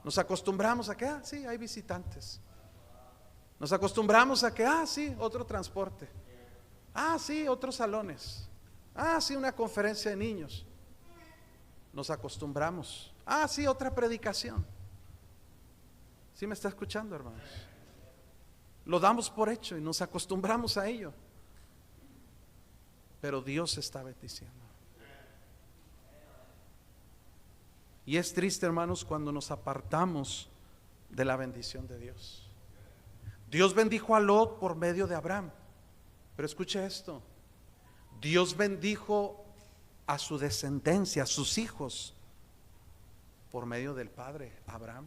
Nos acostumbramos a que, sí, hay visitantes. Nos acostumbramos a que, sí, otro transporte. Sí, otros salones. Sí, una conferencia de niños. Nos acostumbramos. Sí, otra predicación. ¿Sí me está escuchando, hermanos? Lo damos por hecho y nos acostumbramos a ello. Pero Dios está bendiciendo. Y es triste, hermanos, cuando nos apartamos de la bendición de Dios. Dios bendijo a Lot por medio de Abraham. Pero escuche esto: Dios bendijo a su descendencia, a sus hijos, por medio del padre Abraham.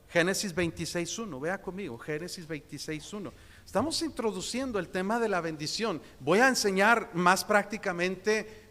Génesis 26:1, vea conmigo, Génesis 26:1. Estamos introduciendo el tema de la bendición. Voy a enseñar más prácticamente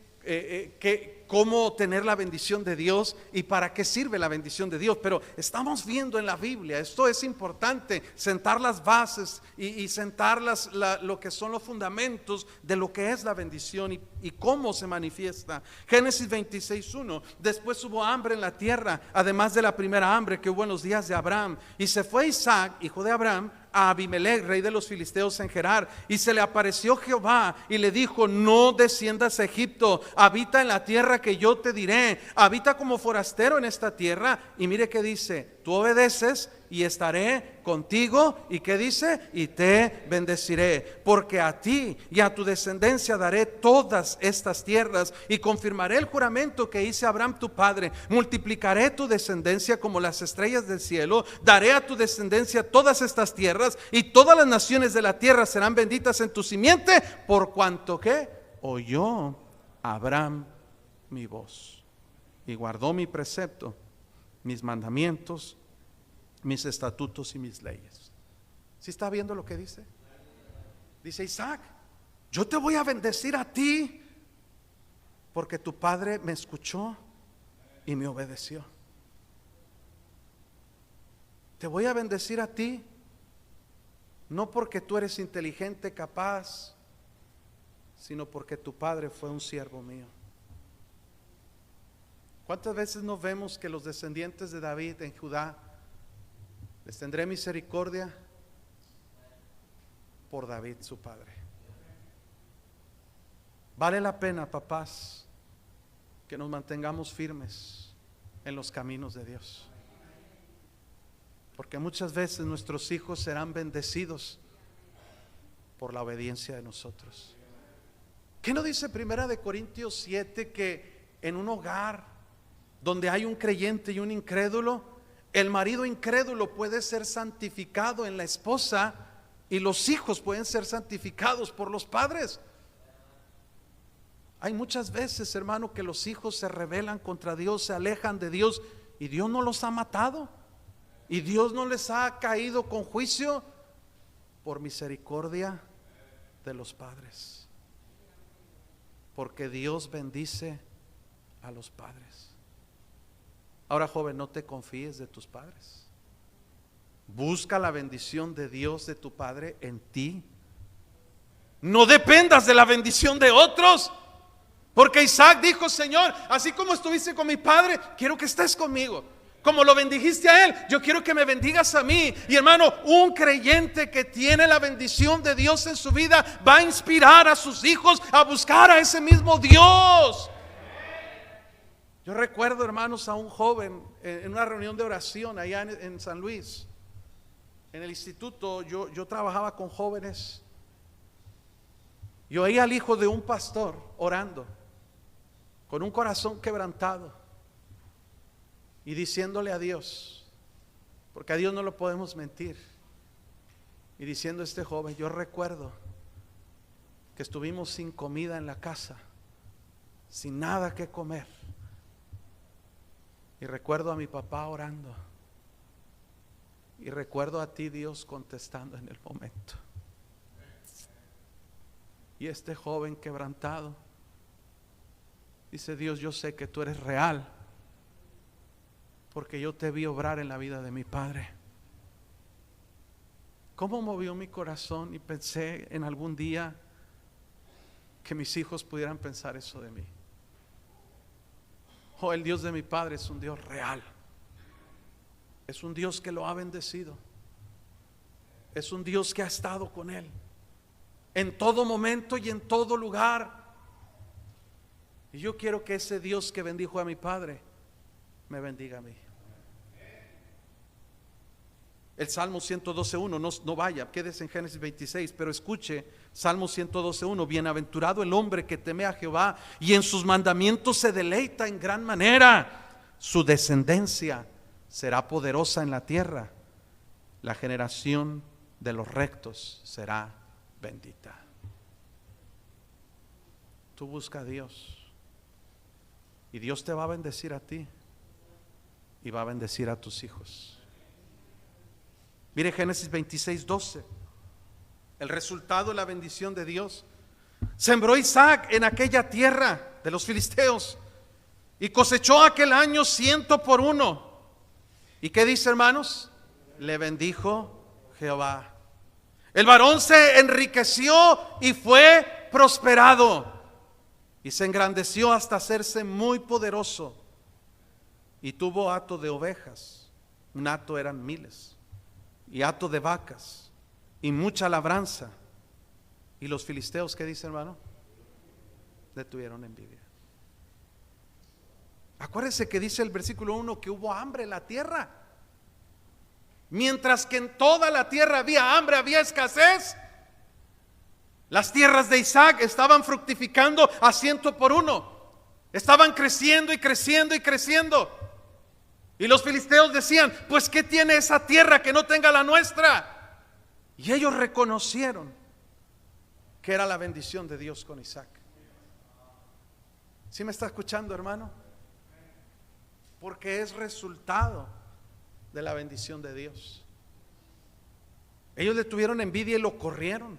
cómo tener la bendición de Dios y para qué sirve la bendición de Dios. Pero estamos viendo en la Biblia, esto es importante, sentar las bases y sentar lo que son los fundamentos de lo que es la bendición y cómo se manifiesta. Génesis 26:1. Después hubo hambre en la tierra, además de la primera hambre que hubo en los días de Abraham, y se fue Isaac, hijo de Abraham, a Abimelech, rey de los filisteos, en Gerar, y se le apareció Jehová y le dijo: no desciendas a Egipto, habita en la tierra que yo te diré, habita como forastero en esta tierra. Y mire que dice: tú obedeces y estaré contigo. ¿Y qué dice? Y te bendeciré, porque a ti y a tu descendencia daré todas estas tierras, y confirmaré el juramento que hice a Abraham tu padre. Multiplicaré tu descendencia como las estrellas del cielo, daré a tu descendencia todas estas tierras, y todas las naciones de la tierra serán benditas en tu simiente, por cuanto que oyó Abraham mi voz y guardó mi precepto, mis mandamientos, mis estatutos y mis leyes. ¿Sí está viendo lo que dice? Dice Isaac, yo te voy a bendecir a ti porque tu padre me escuchó y me obedeció. Te voy a bendecir a ti, no porque tú eres inteligente, capaz, sino porque tu padre fue un siervo mío. ¿Cuántas veces no vemos que los descendientes de David en Judá les tendré misericordia por David su padre? Vale la pena, papás, que nos mantengamos firmes en los caminos de Dios, porque muchas veces nuestros hijos serán bendecidos por la obediencia de nosotros. ¿Qué no dice Primera de Corintios 7 que en un hogar donde hay un creyente y un incrédulo, el marido incrédulo puede ser santificado en la esposa y los hijos pueden ser santificados por los padres? Hay muchas veces, hermano, que los hijos se rebelan contra Dios, se alejan de Dios y Dios no los ha matado y Dios no les ha caído con juicio por misericordia de los padres, porque Dios bendice a los padres. Ahora, joven, no te confíes de tus padres. Busca la bendición de Dios, de tu padre, en ti. No dependas de la bendición de otros, porque Isaac dijo: Señor, así como estuviste con mi padre, quiero que estés conmigo. Como lo bendijiste a él, yo quiero que me bendigas a mí. Y hermano, un creyente que tiene la bendición de Dios en su vida va a inspirar a sus hijos a buscar a ese mismo Dios. Yo recuerdo, hermanos, a un joven en una reunión de oración allá en San Luis, en el instituto. Yo trabajaba con jóvenes. Yo oía al hijo de un pastor orando con un corazón quebrantado y diciéndole a Dios, porque a Dios no lo podemos mentir, y diciendo este joven: yo recuerdo que estuvimos sin comida en la casa, sin nada que comer, y recuerdo a mi papá orando, y recuerdo a ti, Dios, contestando en el momento. Y este joven quebrantado dice: Dios, yo sé que tú eres real, porque yo te vi obrar en la vida de mi padre. ¿Cómo movió mi corazón? Y pensé en algún día que mis hijos pudieran pensar eso de mí. Oh, el Dios de mi padre es un Dios real. Es un Dios que lo ha bendecido. Es un Dios que ha estado con él en todo momento y en todo lugar. Y yo quiero que ese Dios que bendijo a mi padre me bendiga a mí. El Salmo 112:1, no vaya, quédese en Génesis 26, pero escuche Salmo 112:1. Bienaventurado el hombre que teme a Jehová y en sus mandamientos se deleita en gran manera. Su descendencia será poderosa en la tierra. La generación de los rectos será bendita. Tú busca a Dios y Dios te va a bendecir a ti y va a bendecir a tus hijos. Mire Génesis 26:12, el resultado de la bendición de Dios. Sembró Isaac en aquella tierra de los filisteos y cosechó aquel año 100 por 1. ¿Y qué dice, hermanos? Le bendijo Jehová. El varón se enriqueció y fue prosperado, y se engrandeció hasta hacerse muy poderoso, y tuvo hato de ovejas, un hato eran miles, y hato de vacas, y mucha labranza. Y los filisteos, ¿qué dice, hermano? Le tuvieron envidia. Acuérdese que dice el versículo 1 que hubo hambre en la tierra. Mientras que en toda la tierra había hambre, había escasez, las tierras de Isaac estaban fructificando a 100 por 1. Estaban creciendo y creciendo y creciendo. Y los filisteos decían: pues ¿qué tiene esa tierra que no tenga la nuestra? Y ellos reconocieron que era la bendición de Dios con Isaac. ¿Sí me está escuchando, hermano? Porque es resultado de la bendición de Dios. Ellos le tuvieron envidia y lo corrieron.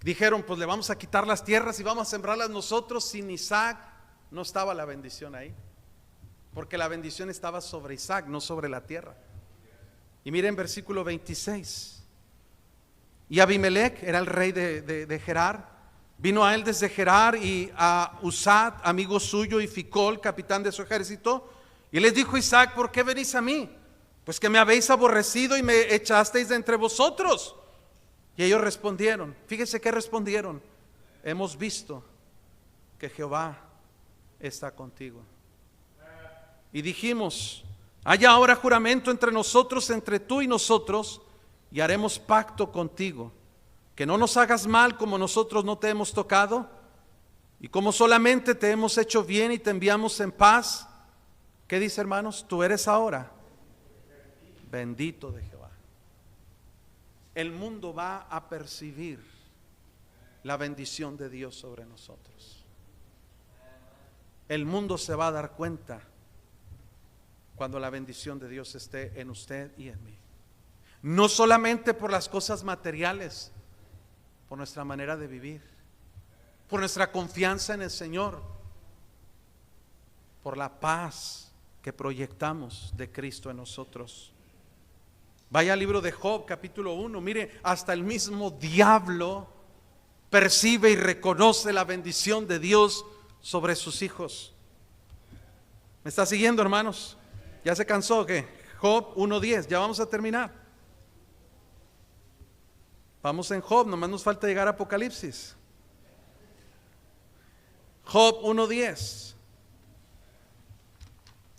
Dijeron, pues le vamos a quitar las tierras y vamos a sembrarlas nosotros. Sin Isaac no estaba la bendición ahí, porque la bendición estaba sobre Isaac, no sobre la tierra. Y miren versículo 26. Y Abimelech era el rey de Gerar. Vino a él desde Gerar y a Usat, amigo suyo, y Ficol, capitán de su ejército. Y les dijo Isaac, ¿por qué venís a mí? Pues que me habéis aborrecido y me echasteis de entre vosotros. Y ellos respondieron, fíjese qué respondieron: hemos visto que Jehová está contigo. Y dijimos, haya ahora juramento entre nosotros, entre tú y nosotros, y haremos pacto contigo, que no nos hagas mal como nosotros no te hemos tocado, y como solamente te hemos hecho bien y te enviamos en paz. ¿Qué dice, hermanos? Tú eres ahora bendito de Jehová. El mundo va a percibir la bendición de Dios sobre nosotros. El mundo se va a dar cuenta cuando la bendición de Dios esté en usted y en mí. No solamente por las cosas materiales, por nuestra manera de vivir, por nuestra confianza en el Señor, por la paz que proyectamos de Cristo en nosotros. Vaya al libro de Job, capítulo 1. Mire, hasta el mismo diablo percibe y reconoce la bendición de Dios sobre sus hijos. ¿Me está siguiendo, hermanos? ¿Ya se cansó? ¿Qué? Job 1:10, ya vamos a terminar. Vamos en Job, nomás nos falta llegar a Apocalipsis. Job 1:10.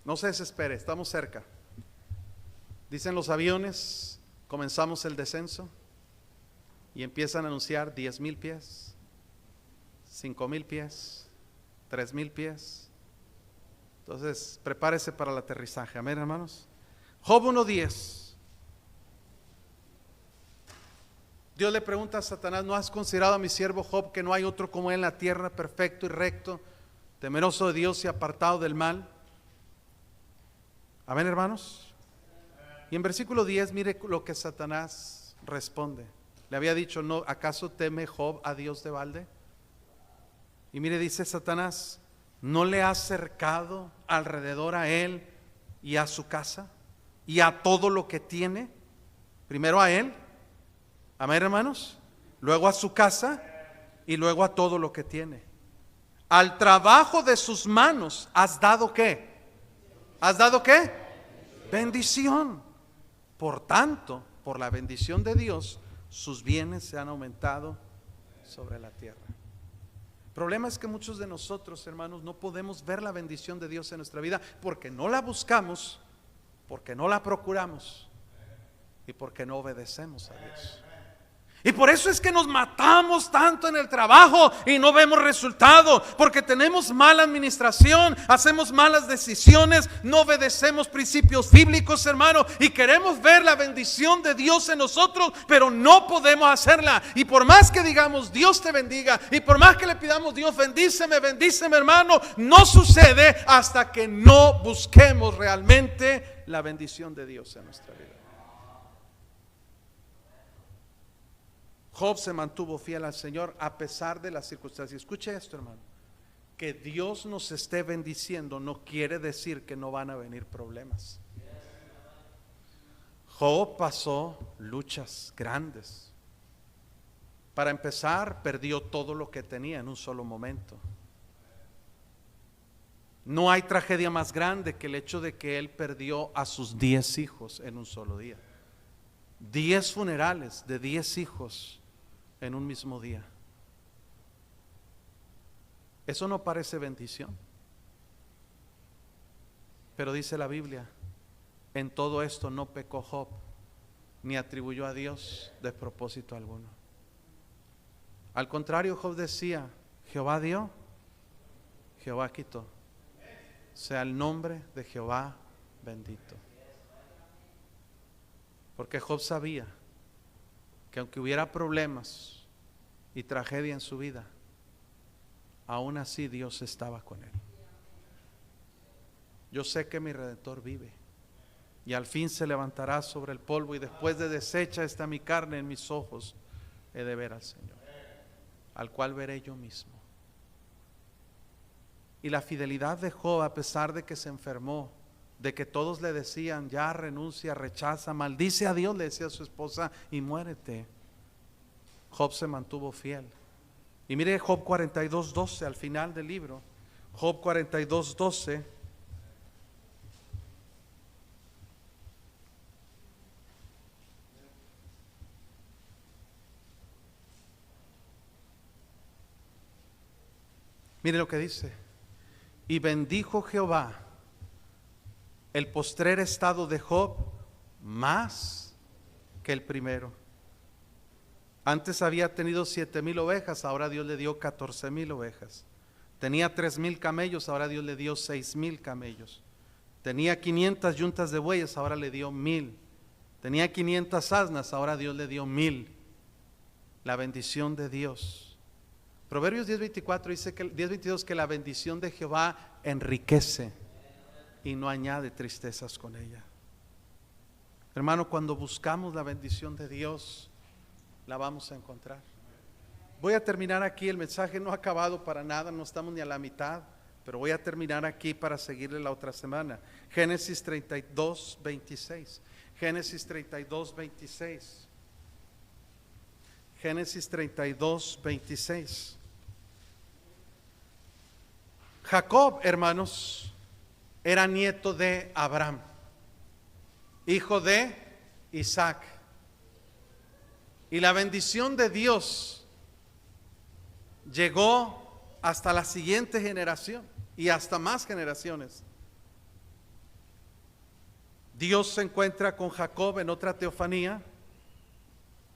No se desespere, estamos cerca. Dicen los aviones, comenzamos el descenso y empiezan a anunciar 10,000 pies, 5,000 pies, 3,000 pies. Entonces prepárese para el aterrizaje. Amén, hermanos. Job 1:10. Dios le pregunta a Satanás, ¿no has considerado a mi siervo Job, que no hay otro como él en la tierra, perfecto y recto, temeroso de Dios y apartado del mal? Amén, hermanos. Y en versículo 10, mire lo que Satanás responde. Le había dicho, ¿no, acaso teme Job a Dios de balde? Y mire, dice Satanás, ¿no le has cercado alrededor a él y a su casa y a todo lo que tiene? Primero a él, amén, hermanos, luego a su casa y luego a todo lo que tiene. Al trabajo de sus manos has dado ¿qué? ¿Has dado qué? Bendición. Por tanto, por la bendición de Dios, sus bienes se han aumentado sobre la tierra. El problema es que muchos de nosotros, hermanos, no podemos ver la bendición de Dios en nuestra vida porque no la buscamos, porque no la procuramos y porque no obedecemos a Dios. Y por eso es que nos matamos tanto en el trabajo y no vemos resultado, porque tenemos mala administración, hacemos malas decisiones, no obedecemos principios bíblicos, hermano, y queremos ver la bendición de Dios en nosotros, pero no podemos hacerla. Y por más que digamos Dios te bendiga, y por más que le pidamos Dios bendíceme, bendíceme, hermano, no sucede hasta que no busquemos realmente la bendición de Dios en nuestra vida. Job se mantuvo fiel al Señor a pesar de las circunstancias. Escuche esto, hermano. Que Dios nos esté bendiciendo no quiere decir que no van a venir problemas. Job pasó luchas grandes. Para empezar, perdió todo lo que tenía en un solo momento. No hay tragedia más grande que el hecho de que él perdió a sus 10 hijos en un solo día. 10 funerales de 10 hijos en un mismo día. Eso no parece bendición, pero dice la Biblia, en todo esto no pecó Job, ni atribuyó a Dios despropósito alguno. Al contrario, Job decía, Jehová dio, Jehová quitó, sea el nombre de Jehová bendito. Porque Job sabía que aunque hubiera problemas y tragedia en su vida, aún así Dios estaba con él. Yo sé que mi Redentor vive y al fin se levantará sobre el polvo, y después de deshecha está mi carne en mis ojos, he de ver al Señor, al cual veré yo mismo. Y la fidelidad de Job, a pesar de que se enfermó, de que todos le decían, ya renuncia, rechaza, maldice a Dios, le decía a su esposa, y muérete, Job se mantuvo fiel. Y mire Job 42:12 al final del libro. Job 42:12. Mire lo que dice. Y bendijo Jehová el postrer estado de Job más que el primero. Antes había tenido 7,000 ovejas, ahora Dios le dio 14,000 ovejas. Tenía 3,000 camellos, ahora Dios le dio 6,000 camellos. Tenía 500 yuntas de bueyes, ahora le dio 1,000. Tenía 500 asnas, ahora Dios le dio 1,000. La bendición de Dios. Proverbios 10:24 dice que 10:22 que la bendición de Jehová enriquece y no añade tristezas con ella. Hermano, cuando buscamos la bendición de Dios, la vamos a encontrar. Voy a terminar aquí, el mensaje no ha acabado para nada, no estamos ni a la mitad, pero voy a terminar aquí para seguirle la otra semana. Génesis 32:26. Génesis 32:26. Génesis 32:26. Jacob, hermanos, era nieto de Abraham, hijo de Isaac. Y la bendición de Dios llegó hasta la siguiente generación y hasta más generaciones. Dios se encuentra con Jacob en otra teofanía.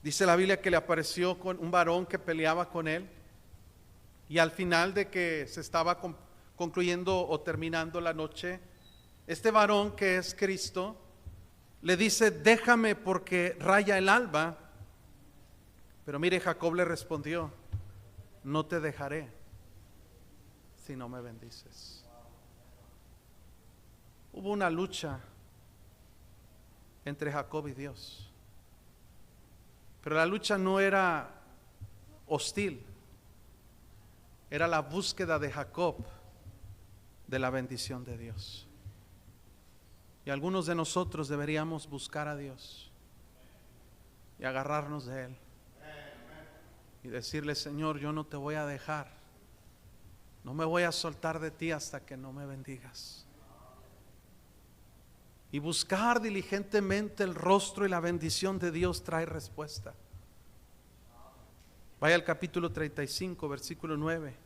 Dice la Biblia que le apareció con un varón que peleaba con él. Y al final de que se estaba concluyendo o terminando la noche, este varón que es Cristo le dice: déjame porque raya el alba. Pero mire, Jacob le respondió: no te dejaré si no me bendices. Hubo una lucha entre Jacob y Dios, pero la lucha no era hostil, era la búsqueda de Jacob de la bendición de Dios. Y algunos de nosotros deberíamos buscar a Dios y agarrarnos de Él y decirle: Señor, yo no te voy a dejar, no me voy a soltar de ti hasta que no me bendigas. Y buscar diligentemente el rostro y la bendición de Dios trae respuesta. Vaya al capítulo 35, versículo 9.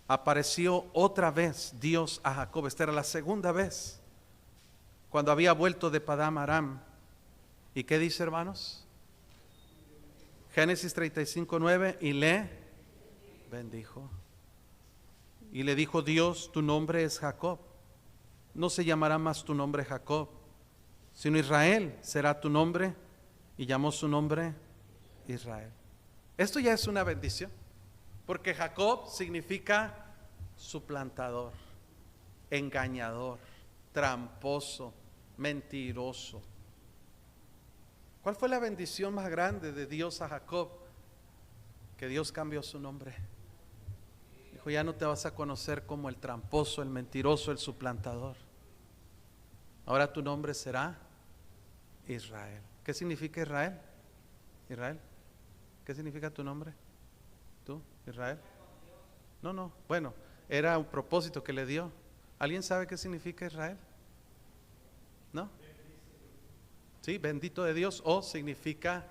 Apareció otra vez Dios a Jacob. Esta era la segunda vez, cuando había vuelto de Padán Aram. ¿Y qué dice, hermanos? Génesis 35:9. Y le bendijo. Y le dijo Dios: tu nombre es Jacob, no se llamará más tu nombre Jacob, sino Israel será tu nombre. Y llamó su nombre Israel. Esto ya es una bendición, porque Jacob significa suplantador, engañador, tramposo, mentiroso. ¿Cuál fue la bendición más grande de Dios a Jacob? Que Dios cambió su nombre. Dijo: ya no te vas a conocer como el tramposo, el mentiroso, el suplantador. Ahora tu nombre será Israel. ¿Qué significa Israel? Israel. ¿Qué significa tu nombre? ¿Tú, Israel? No, bueno, era un propósito que le dio. ¿Alguien sabe qué significa Israel? ¿No? Sí, bendito de Dios. O significa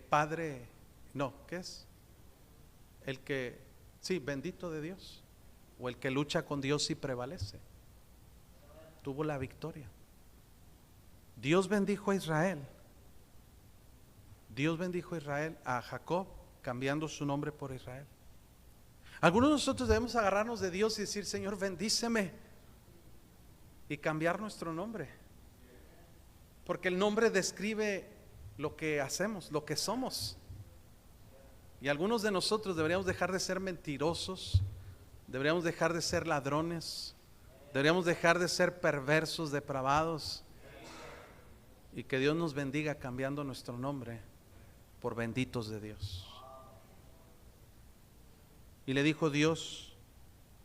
padre. No, ¿qué es? El que, sí, bendito de Dios, o el que lucha con Dios y prevalece. Tuvo la victoria. Dios bendijo a Israel. Dios bendijo a Israel, a Jacob, cambiando su nombre por Israel. Algunos de nosotros debemos agarrarnos de Dios y decir: Señor, bendíceme, y cambiar nuestro nombre, porque el nombre describe lo que hacemos, lo que somos. Y algunos de nosotros deberíamos dejar de ser mentirosos, deberíamos dejar de ser ladrones, Deberíamos dejar de ser perversos, depravados, y que Dios nos bendiga cambiando nuestro nombre por benditos de Dios. Y le dijo Dios,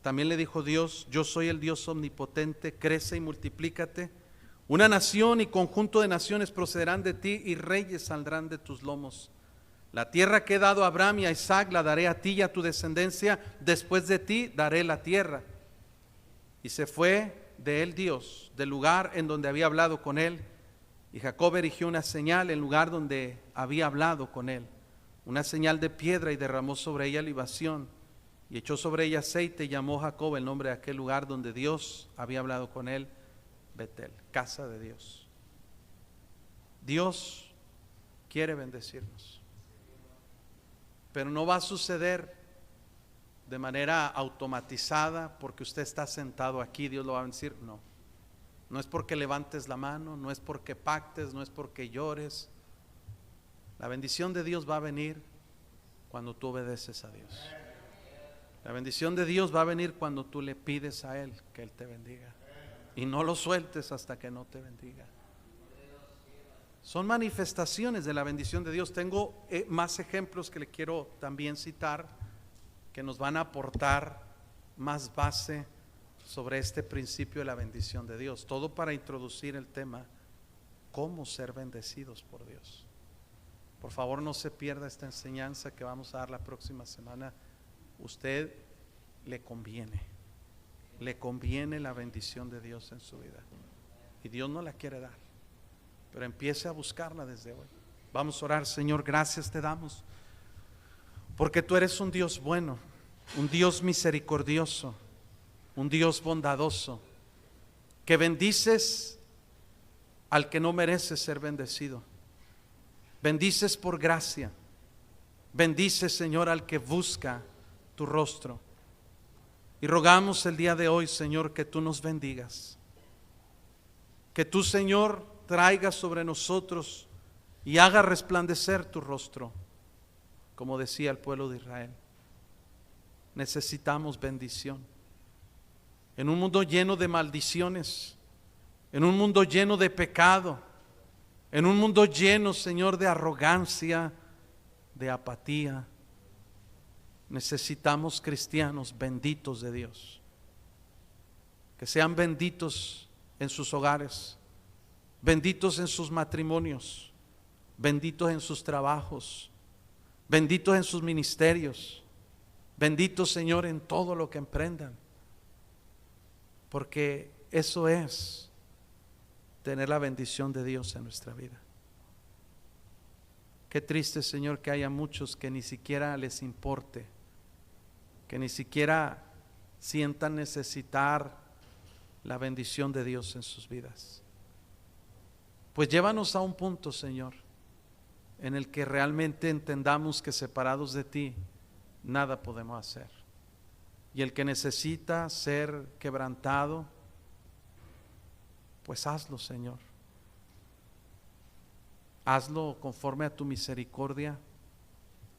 también le dijo Dios: yo soy el Dios omnipotente, crece y multiplícate. Una nación y conjunto de naciones procederán de ti, y reyes saldrán de tus lomos. La tierra que he dado a Abraham y a Isaac la daré a ti y a tu descendencia. Después de ti daré la tierra. Y se fue de él Dios del lugar en donde había hablado con él. Y Jacob erigió una señal en el lugar donde había hablado con él, una señal de piedra, y derramó sobre ella libación, y echó sobre ella aceite, y llamó Jacob el nombre de aquel lugar donde Dios había hablado con él, Betel, casa de Dios. Dios quiere bendecirnos, pero no va a suceder de manera automatizada porque usted está sentado aquí, Dios lo va a bendecir. No, no es porque levantes la mano, no es porque pactes, no es porque llores. La bendición de Dios va a venir cuando tú obedeces a Dios. La bendición de Dios va a venir cuando tú le pides a Él que Él te bendiga, y no lo sueltes hasta que no te bendiga. Son manifestaciones de la bendición de Dios. Tengo más ejemplos que le quiero también citar, que nos van a aportar más base sobre este principio de la bendición de Dios. Todo para introducir el tema: cómo ser bendecidos por Dios. Por favor, no se pierda esta enseñanza que vamos a dar la próxima semana. Usted le conviene la bendición de Dios en su vida, y Dios no la quiere dar, pero empiece a buscarla desde hoy. Vamos a orar. Señor, gracias te damos porque tú eres un Dios bueno, un Dios misericordioso, un Dios bondadoso, que bendices al que no merece ser bendecido. Bendices por gracia. Bendices, Señor, al que busca tu rostro. Y rogamos el día de hoy, Señor, que tú nos bendigas, que tú, Señor, traigas sobre nosotros y haga resplandecer tu rostro, como decía el pueblo de Israel. Necesitamos bendición en un mundo lleno de maldiciones, en un mundo lleno de pecado, en un mundo lleno, Señor, de arrogancia, de apatía. Necesitamos cristianos benditos de Dios, que sean benditos en sus hogares, benditos en sus matrimonios, benditos en sus trabajos, benditos en sus ministerios, benditos, Señor, en todo lo que emprendan, porque eso es tener la bendición de Dios en nuestra vida. Qué triste, Señor, que haya muchos que ni siquiera les importe, que ni siquiera sientan necesitar la bendición de Dios en sus vidas. Pues llévanos a un punto, Señor, en el que realmente entendamos que separados de ti nada podemos hacer. Y el que necesita ser quebrantado, pues hazlo, Señor. Hazlo conforme a tu misericordia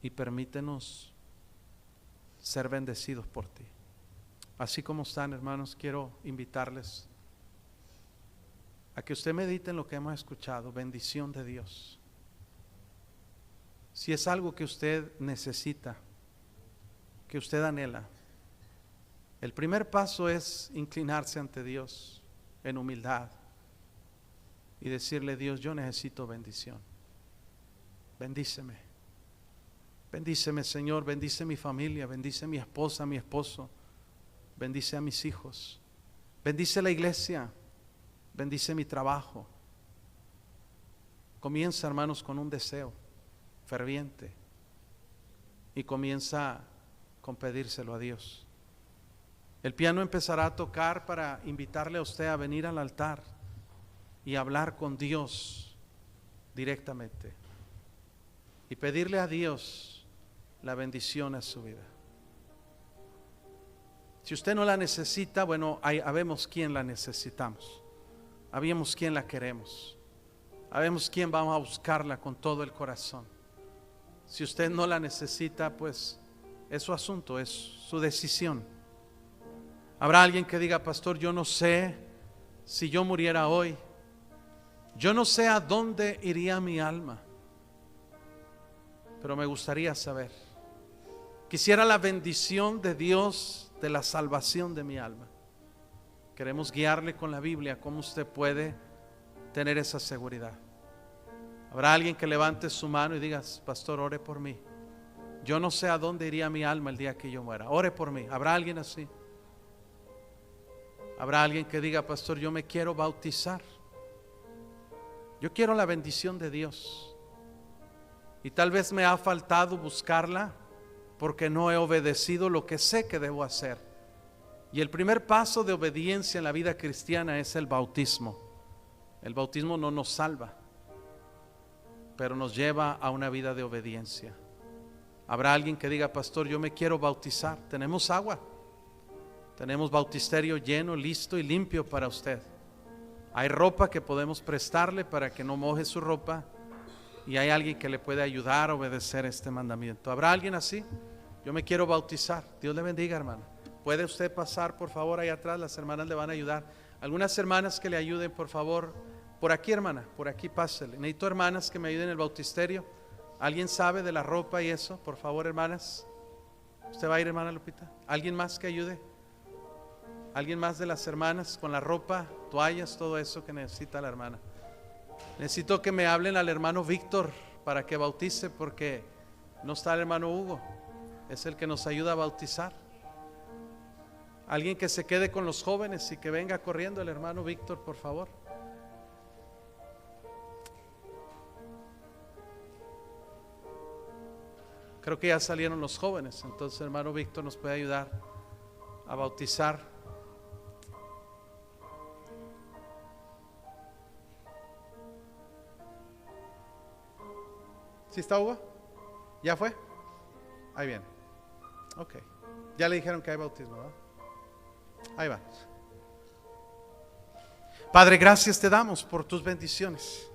y permítenos ser bendecidos por ti. Así como están, hermanos, quiero invitarles a que usted medite en lo que hemos escuchado. Bendición de Dios. Si es algo que usted necesita, que usted anhela, el primer paso es inclinarse ante Dios en humildad y decirle: Dios, yo necesito bendición. Bendíceme. Bendíceme, Señor. Bendice mi familia, bendice mi esposa, mi esposo, bendice a mis hijos, bendice la iglesia, bendice mi trabajo. Comienza, hermanos, con un deseo ferviente y comienza con pedírselo a Dios. El piano empezará a tocar para invitarle a usted a venir al altar y hablar con Dios directamente y pedirle a Dios la bendición a su vida. Si usted no la necesita, bueno, habemos quien la necesitamos, habemos quien la queremos, habemos quien vamos a buscarla con todo el corazón. Si usted no la necesita, pues es su asunto, es su decisión. Habrá alguien que diga, pastor, yo no sé si yo muriera hoy, yo no sé a dónde iría mi alma, pero me gustaría saber. Quisiera la bendición de Dios de la salvación de mi alma. Queremos guiarle con la Biblia cómo usted puede tener esa seguridad. Habrá alguien que levante su mano y diga, pastor, ore por mí. Yo no sé a dónde iría mi alma el día que yo muera. Ore por mí. ¿Habrá alguien así? Habrá alguien que diga, pastor, yo me quiero bautizar. Yo quiero la bendición de Dios. Y tal vez me ha faltado buscarla porque no he obedecido lo que sé que debo hacer. Y el primer paso de obediencia en la vida cristiana es el bautismo. El bautismo no nos salva, pero nos lleva a una vida de obediencia. Habrá alguien que diga, pastor, yo me quiero bautizar. Tenemos agua. Tenemos bautisterio lleno, listo y limpio para usted. Hay ropa que podemos prestarle para que no moje su ropa. Y hay alguien que le puede ayudar a obedecer este mandamiento. ¿Habrá alguien así? Yo me quiero bautizar. Dios le bendiga, hermano. ¿Puede usted pasar, por favor, ahí atrás? Las hermanas le van a ayudar. Algunas hermanas que le ayuden, por favor. Por aquí, hermana, por aquí pásele. Necesito hermanas que me ayuden en el bautisterio. ¿Alguien sabe de la ropa y eso? Por favor, hermanas. ¿Usted va a ir, hermana Lupita? ¿Alguien más que ayude? ¿Alguien más de las hermanas con la ropa, toallas, todo eso que necesita la hermana? Necesito que me hablen al hermano Víctor para que bautice, porque no está el hermano Hugo. Es el que nos ayuda a bautizar. Alguien que se quede con los jóvenes y que venga corriendo el hermano Víctor, por favor. Creo que ya salieron los jóvenes, entonces el hermano Víctor nos puede ayudar a bautizar. ¿Sí está Hugo? ¿Ya fue? Ahí viene. Ok. Ya le dijeron que hay bautismo, ¿verdad? Ahí va. Padre, gracias te damos por tus bendiciones.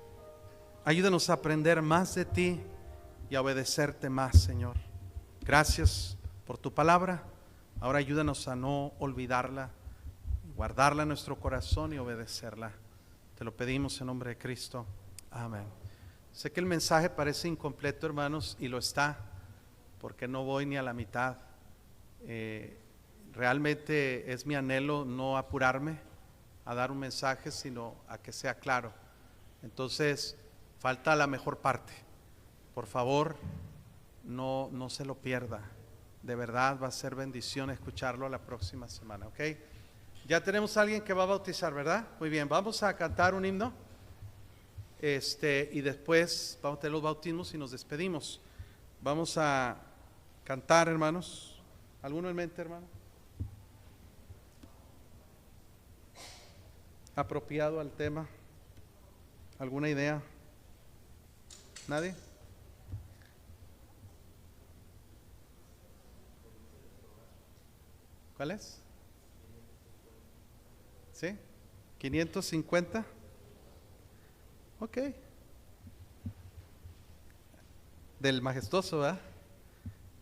Ayúdanos a aprender más de ti y a obedecerte más, Señor. Gracias por tu palabra. Ahora ayúdanos a no olvidarla, guardarla en nuestro corazón y obedecerla. Te lo pedimos en nombre de Cristo. Amén. Sé que el mensaje parece incompleto, hermanos, y lo está, porque no voy ni a la mitad. Realmente es mi anhelo no apurarme a dar un mensaje, sino a que sea claro. Entonces, falta la mejor parte. Por favor, no se lo pierda. De verdad va a ser bendición escucharlo la próxima semana, ¿ok? Ya tenemos a alguien que va a bautizar, ¿verdad? Muy bien, vamos a cantar un himno. Y después vamos a tener los bautismos y nos despedimos. Vamos a cantar, hermanos. ¿Alguno en mente, hermano? Apropiado al tema. ¿Alguna idea? ¿Nadie? ¿Cuál es? ¿Sí? 550. Ok. Del majestuoso, ¿verdad?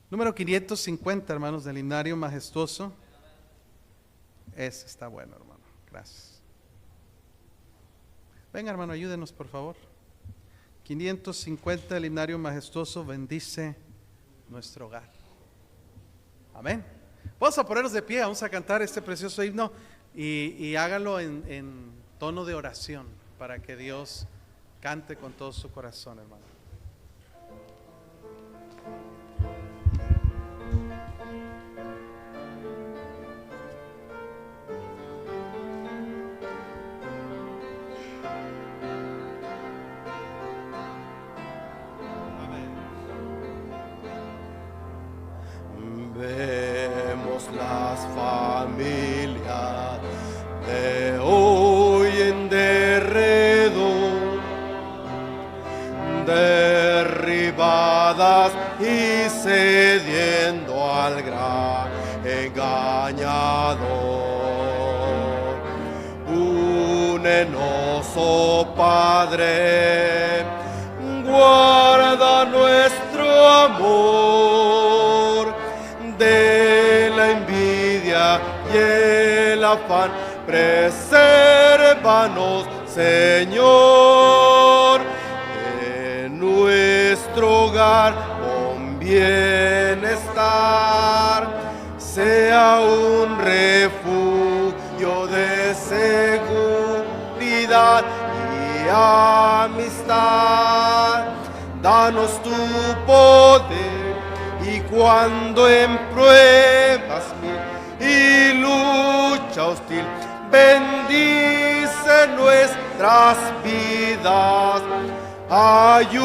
Número 550, hermanos, del himnario majestuoso. Ese está bueno, hermano. Gracias. Venga, hermano, ayúdenos, por favor. 550 del himnario majestuoso. Bendice nuestro hogar. Amén. Vamos a ponernos de pie, vamos a cantar este precioso himno y hágalo en tono de oración para que Dios cante con todo su corazón, hermano. Vemos las familias de hoy en derredor, derribadas y cediendo al gran engañador. Únenos, oh Padre, guarda nuestro amor de la envidia y y el afán, presérvanos, Señor, en nuestro hogar con bienestar, sea un refugio de seguridad y amistad. Danos tu poder, y cuando en pruebas y lucha hostil, bendice nuestras vidas. Ayúdanos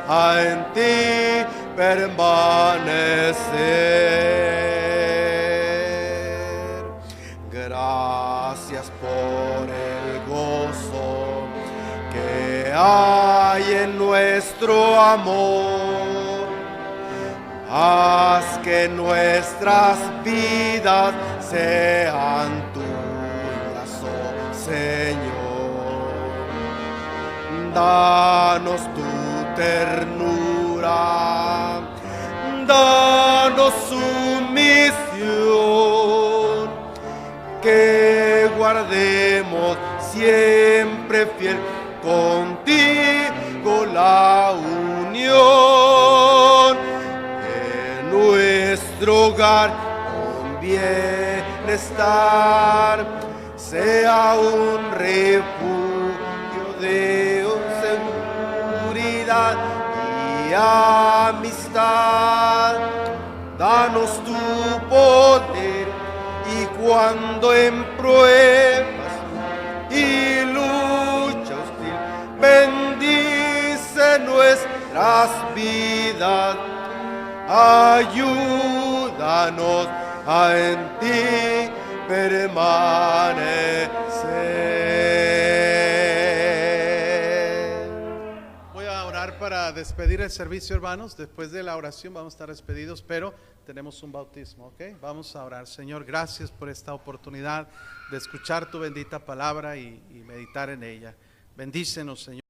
a en ti permanecer. Gracias por el gozo que hay en nuestro amor. Haz que nuestras vidas sean tuyas, oh Señor. Danos tu ternura, danos sumisión, que guardemos siempre fiel contigo la unión. En nuestro hogar con bienestar, sea un refugio de seguridad y amistad. Danos tu poder, y cuando en pruebas y lucha hostil, bendice nuestras vidas. Ayúdanos a en ti permanecer. Voy a orar para despedir el servicio, hermanos. Después de la oración vamos a estar despedidos, pero tenemos un bautismo, ¿ok? Vamos a orar. Señor, gracias por esta oportunidad de escuchar tu bendita palabra y meditar en ella. Bendícenos, Señor.